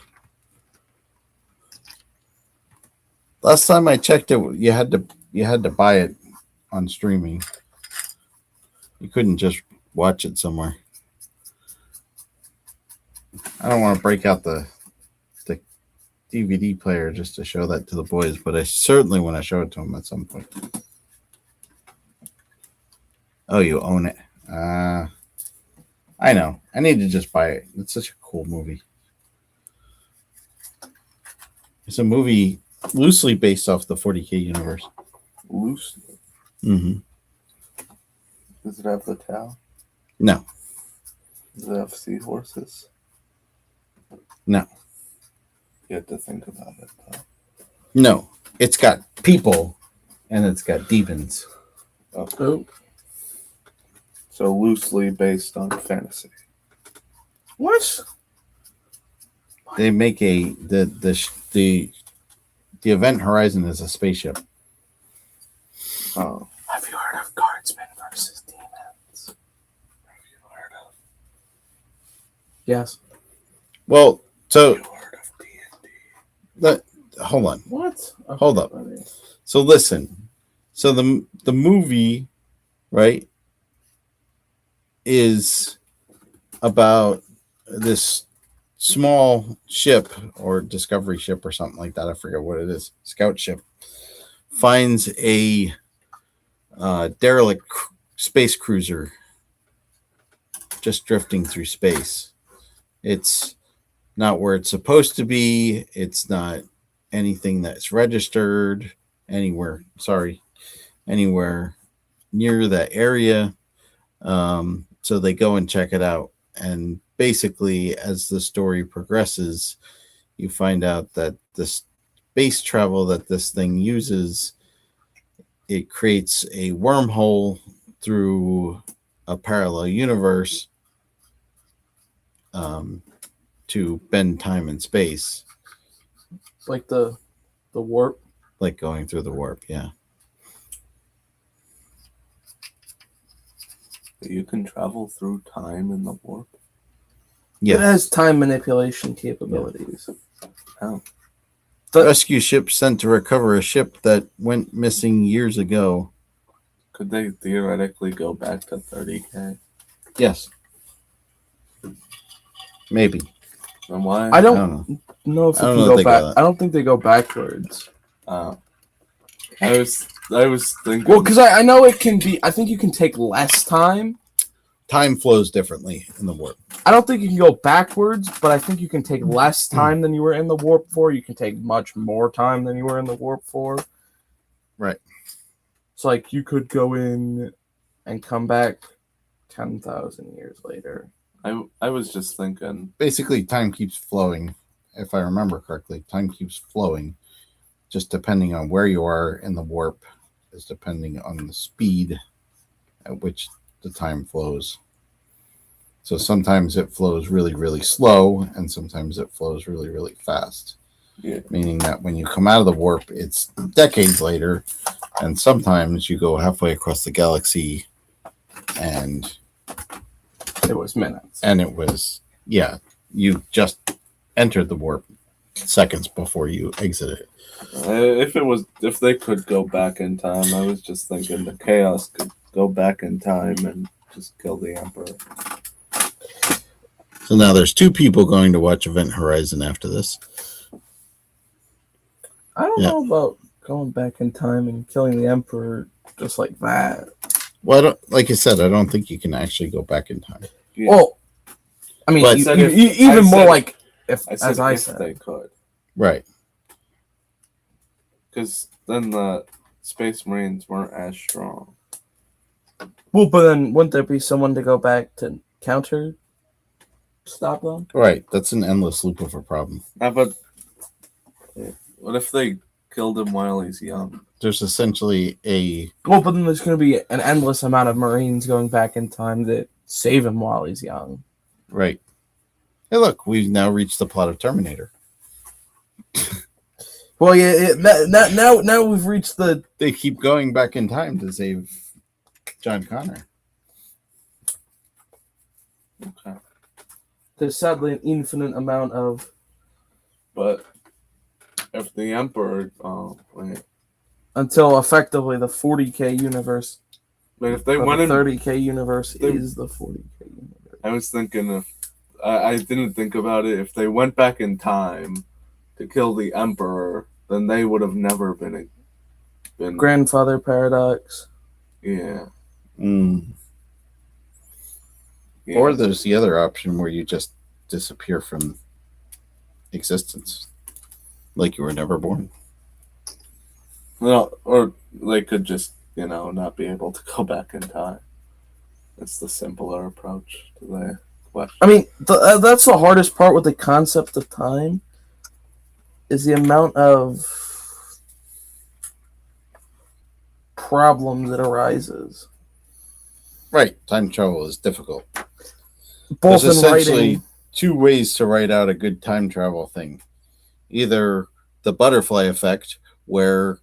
Last time I checked it, you had to buy it on streaming. You couldn't just watch it somewhere. I don't want to break out the DVD player just to show that to the boys, but I certainly want to show it to them at some point. Oh, you own it. I know. I need to just buy it. It's such a cool movie. It's a movie loosely based off the 40K universe. Loosely. Mm-hmm. Does it have the cow? No. Does it have seahorses? No. You have to think about it, though. No. It's got people and it's got demons. Oh. So loosely based on fantasy. What? They make the event horizon is a spaceship. Oh. Have you heard of Guardsmen versus Demons? Have you heard of? Yes. Well, so Have you heard of D&D? hold on. What? Okay, Hold up. buddy. So listen. So the movie, right, is about this small ship or discovery ship or something like that. I forget what it is. Scout ship finds a derelict space cruiser just drifting through space. It's not where it's supposed to be. It's not anything that's registered anywhere. Anywhere near that area. So they go and check it out. And basically, as the story progresses, you find out that the space travel that this thing uses, it creates a wormhole through a parallel universe to bend time and space. Like the warp. Like going through the warp, yeah. You can travel through time in the warp. Yeah. It has time manipulation capabilities. Oh. The- Rescue ship sent to recover a ship that went missing years ago. Could they theoretically go back to 30K? Yes. Maybe. And why? I I don't don't know. know if it I don't can know if go they back. go that. I don't think they go backwards. I was thinking. Well, because I know it can be. I think you can take less time. Time flows differently in the warp. I don't think you can go backwards, but I think you can take less time than you were in the warp for. You can take much more time than you were in the warp for. Right. So, like, you could go in and come back 10,000 years later. I was just thinking. Basically, time keeps flowing. If I remember correctly, time keeps flowing. Just depending on where you are in the warp is depending on the speed at which the time flows. So sometimes it flows really, really slow, and sometimes it flows really, really fast. Yeah. Meaning that when you come out of the warp, it's decades later, and sometimes you go halfway across the galaxy, and It was minutes. it was, yeah, you just entered the warp seconds before you exited it. If they could go back in time, I was just thinking the Chaos could go back in time and just kill the Emperor. So now there's two people going to watch Event Horizon after this. I don't Yeah. know about going back in time and killing the Emperor just like that. Well, like I said, I don't think you can actually go back in time. Yeah. Well, I mean, But- I said if- even I more said- like if, I said as I if said. they could, Right. because then the Space Marines weren't as strong. Well, but then wouldn't there be someone to go back to counter stop them? Right. That's an endless loop of a problem. But what if they killed him while he's young? There's essentially a Well, but then there's going to be an endless amount of Marines going back in time that save him while he's young. right. Hey, look, we've now reached the plot of Terminator. Well, yeah, now we've reached the. They keep going back in time to save John Connor. Okay. There's sadly an infinite amount of. But if the Emperor, wait. Until effectively the 40K universe. But if they But went the in, 30K universe they- is the 40K universe. I was thinking if I didn't think about it. If they went back in time to kill the Emperor, then they would have never been. Grandfather paradox. Yeah. Mm. Yeah. Or there's the other option where you just disappear from existence, like you were never born. Well, or they could just, not be able to go back in time. That's the simpler approach to the question. I mean, that's the hardest part with the concept of time, is the amount of problems that arises. Right. Time travel is difficult. Both There's in essentially writing. two ways to write out a good time travel thing. Either the butterfly effect, where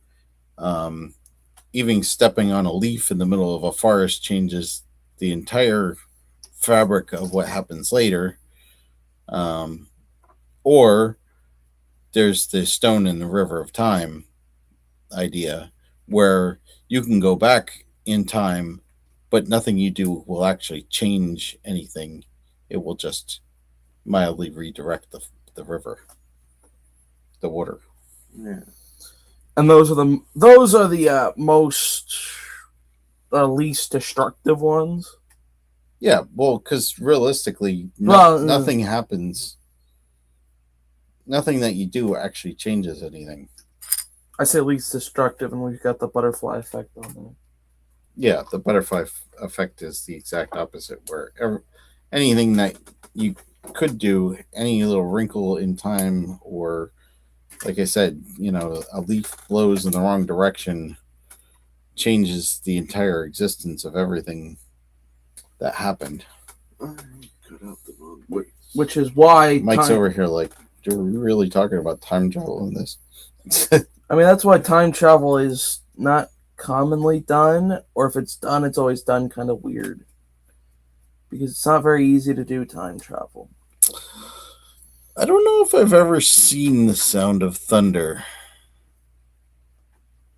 even stepping on a leaf in the middle of a forest changes the entire fabric of what happens later. Or there's the stone in the river of time idea, where you can go back in time, but nothing you do will actually change anything. It will just mildly redirect the river, the water. Yeah. And those are the most least destructive ones. Yeah, well, because realistically, nothing happens. Nothing that you do actually changes anything. I say least destructive, and we've got the butterfly effect on there. Yeah, the butterfly effect is the exact opposite, where anything that you could do, any little wrinkle in time, or like I said, a leaf blows in the wrong direction, changes the entire existence of everything that happened. Which is why Mike's over here like, are we really talking about time travel in this? I mean, that's why time travel is not commonly done, or if it's done, it's always done kind of weird. Because it's not very easy to do time travel. I don't know if I've ever seen The Sound of Thunder.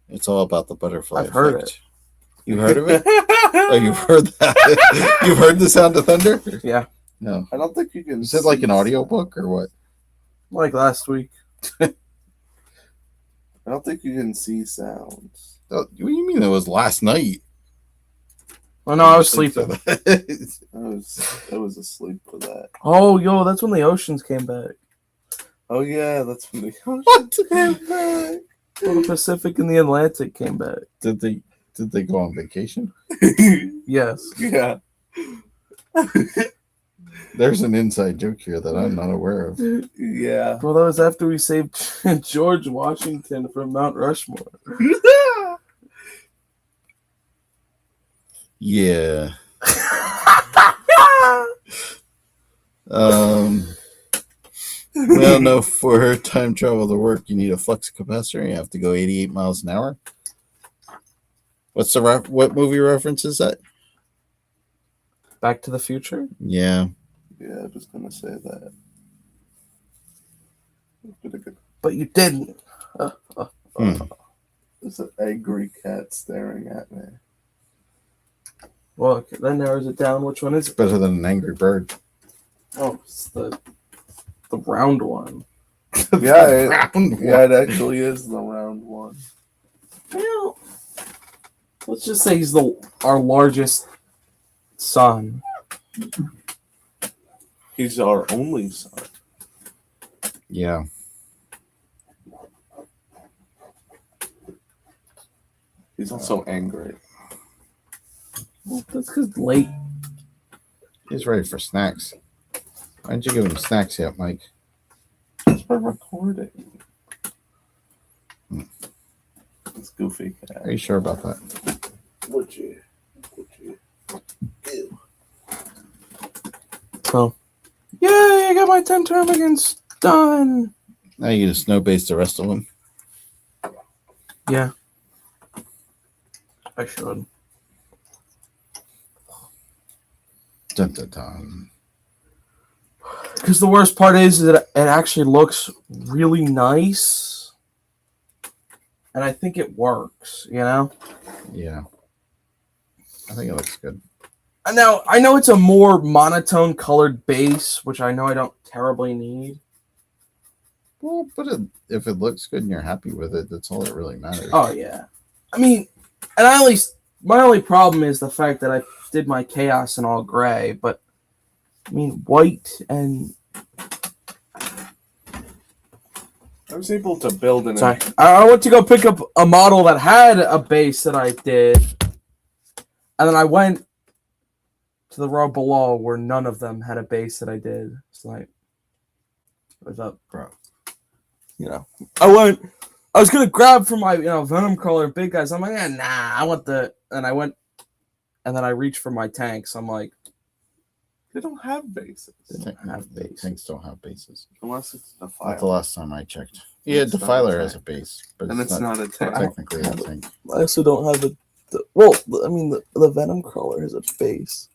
It's all about the butterfly effect. Heard it. You heard of it? Oh, you've heard that? You've heard The Sound of Thunder? Yeah. No. I don't think you can. Is it like an audiobook or what? Like last week. I don't think you can see sounds. Oh, what do you mean it was last night? Oh, no, I was sleeping. I was asleep for that. Oh, yo, that's when the oceans came back. Oh, yeah, that's when the What? came back. Well, the Pacific and the Atlantic came back. Did they go on vacation? Yes. Yeah. There's an inside joke here that I'm not aware of. Yeah. Well, that was after we saved George Washington from Mount Rushmore. Yeah. Well, no, for time travel to work, you need a flux capacitor. You have to go 88 miles an hour. What's what movie reference is that? Back to the Future? Yeah. Yeah, I was going to say that. But you didn't. There's an angry cat staring at me. Well, okay, that narrows it down. Which one is it? Better than an angry bird. Oh, it's the round one. Yeah, it actually is the round one. Well, let's just say he's our largest son. He's our only son. Yeah. He's also angry. Well, that's because late. He's ready for snacks. Why didn't you give him snacks yet, Mike? It's for recording. It's goofy cat. Are you sure about that? Would you? Ew. So, yay! I got my 10 termagants done. Now you just snow base the rest of them. Yeah, I should. Dun, dun, dun. Because the worst part is that it actually looks really nice. And I think it works, Yeah. I think it looks good. Now, I know it's a more monotone colored base, which I know I don't terribly need. Well, but if it looks good and you're happy with it, that's all that really matters. Oh, yeah. I mean, and my only problem is the fact that I did my chaos in all gray, but I mean, white and... I was able to build an. Sorry. I went to go pick up a model that had a base that I did. And then I went to the row below where none of them had a base that I did. It's like, what's up, bro? You know, I was going to grab for my, Venom Crawler big guys. I'm like, nah, I want the... And I went, and then I reached for my tanks. I'm like, They don't have bases. they don't have base. Tanks don't have bases. Unless it's the Not fire. the last time I checked. Yeah, It's not Defiler a has a tank. base, but And it's not a tank. technically a tank. I also don't have the Venom Crawler has a base.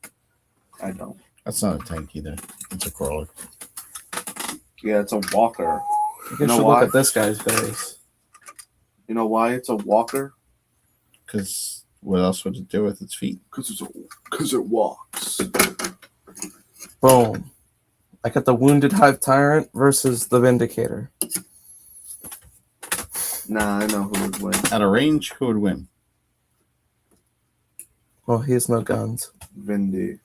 I don't. That's not a tank either. It's a crawler. Yeah, it's a walker. I guess You know you why? look at this guy's base. You know why it's a walker? Because what else would it do with its feet? Because it walks. Boom. I got the Wounded Hive Tyrant versus the Vindicator. Nah, I know who would win. At a range, who would win? Well, he has no guns. Vindy.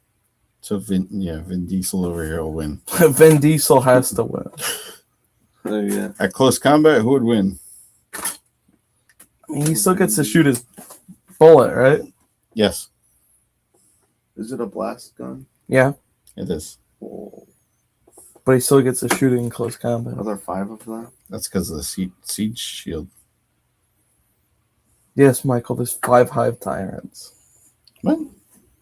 So Vin Diesel over here will win. Vin Diesel has to win. Oh yeah. At close combat, who would win? I mean, he still gets to shoot his bullet, right? Yes, Is it a blast gun? Yeah, it is. Oh. but he still gets to shoot it in close combat. Are there 5 of them? That's because of the siege shield. Yes, Michael, there's 5 Hive Tyrants. What?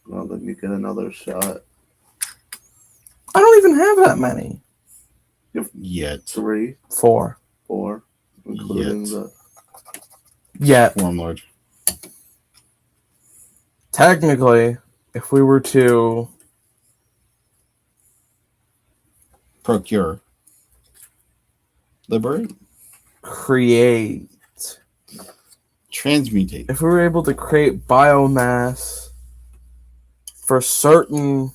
Well, then you get another shot. I don't even have that many. Yet. 3, 4. 4, including Yet. the. Yet, Warlord. technically, if we were to... Procure. Liberate. create... Transmutate. If we were able to create biomass for certain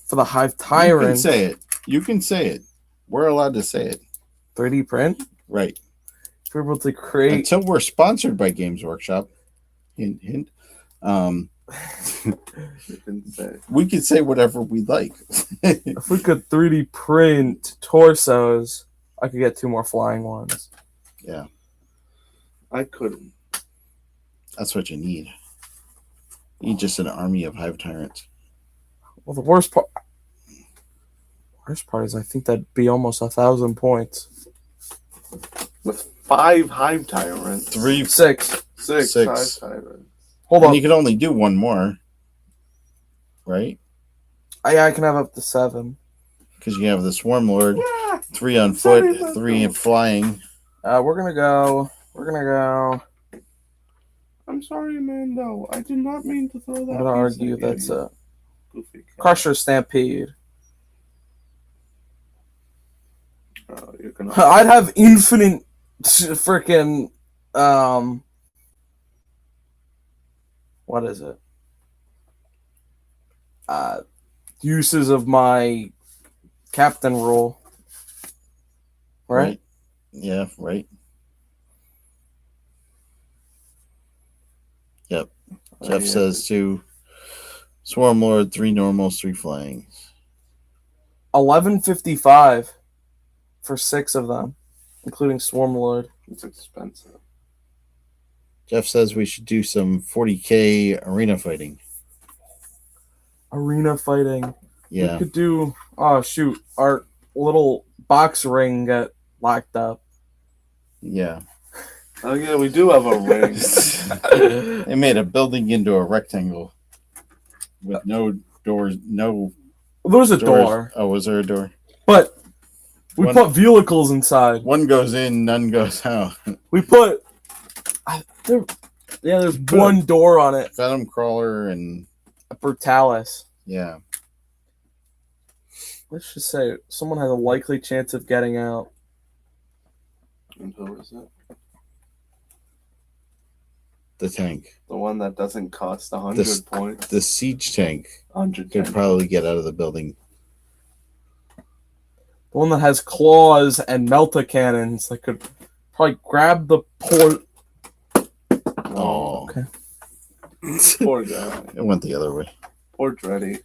for the Hive You can Tyrant say it. You can say it. We're allowed to say it. 3D print, Right. if we were able to create Until we're sponsored by Games Workshop. Hint, hint. You can say. We can say whatever we like. if we could 3D print torsos, I could get 2 more flying ones. Yeah, I couldn't. that's what you need. You need just an army of Hive Tyrants. Well, the worst part is I think that'd be almost 1,000 points. With 5 Hive Tyrants. 3, 6. 6 6. Hive Tyrants. Hold and on. you can only do one more, right? I can have up to 7. Because you have the Swarm Lord, Yeah. 3 on Sorry, foot, let's 3 in go. flying. We're gonna go. I'm sorry, Mando. I did not mean to throw that. I'm gonna piece argue at you, that's you a goofy cat. Crusher Stampede. Oh, you're gonna. I'd have infinite freaking what is it? Uses of my captain rule. Right? Yeah, right. Yep. Jeff yeah. says to Swarm Lord, 3 normals, 3 flying. 1155 for 6 of them, including Swarm Lord. It's expensive. Jeff says we should do some 40k arena fighting. Arena fighting. We Yeah. could do. Oh shoot! Our little box ring got locked up. Yeah. Oh yeah, we do have a ring. They made a building into a rectangle with no doors, no There's a doors. door, Oh, was there a door? but we One- put vehicles inside. One goes in, none goes out. We put. There's one door on it. Venom Crawler and A Brutalis. yeah. Let's just say someone has a likely chance of getting out. And who is it? The tank. The one that doesn't cost 100 This- points. The siege tank 100 could probably get out of the building. The one that has claws and melta cannons that could probably grab the port. Oh. Okay. Poor guy. It went the other way. Poor Dreddy.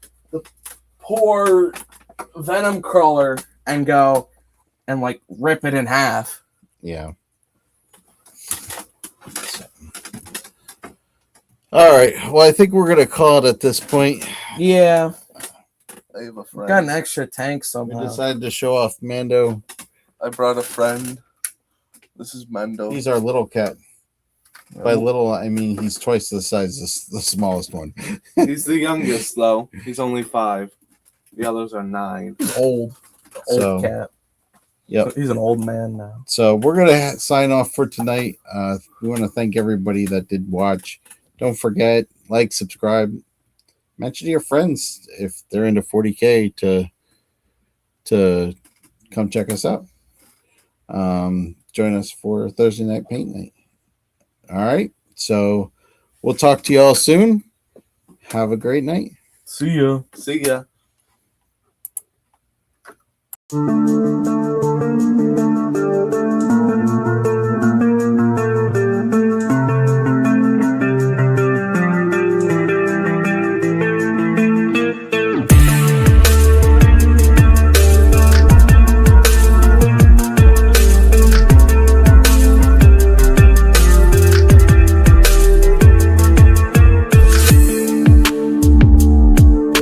Pour venom crawler and go and like rip it in half. Yeah. All right. Well, I think we're gonna call it at this point. Yeah, I have a friend. got an extra tank We somehow. decided to show off Mando. I brought a friend. This is Mendo. He's our little cat. By little, I mean he's twice the size of the smallest one. He's the youngest, though. He's only 5. The others are 9. Old So, cat. Yep. He's an old man now. So we're gonna sign off for tonight. We want to thank everybody that did watch. Don't forget, like, subscribe, mention to your friends if they're into 40K to come check us out. Join us for Thursday night paint night. All right. So we'll talk to you all soon. Have a great night. See ya. See ya.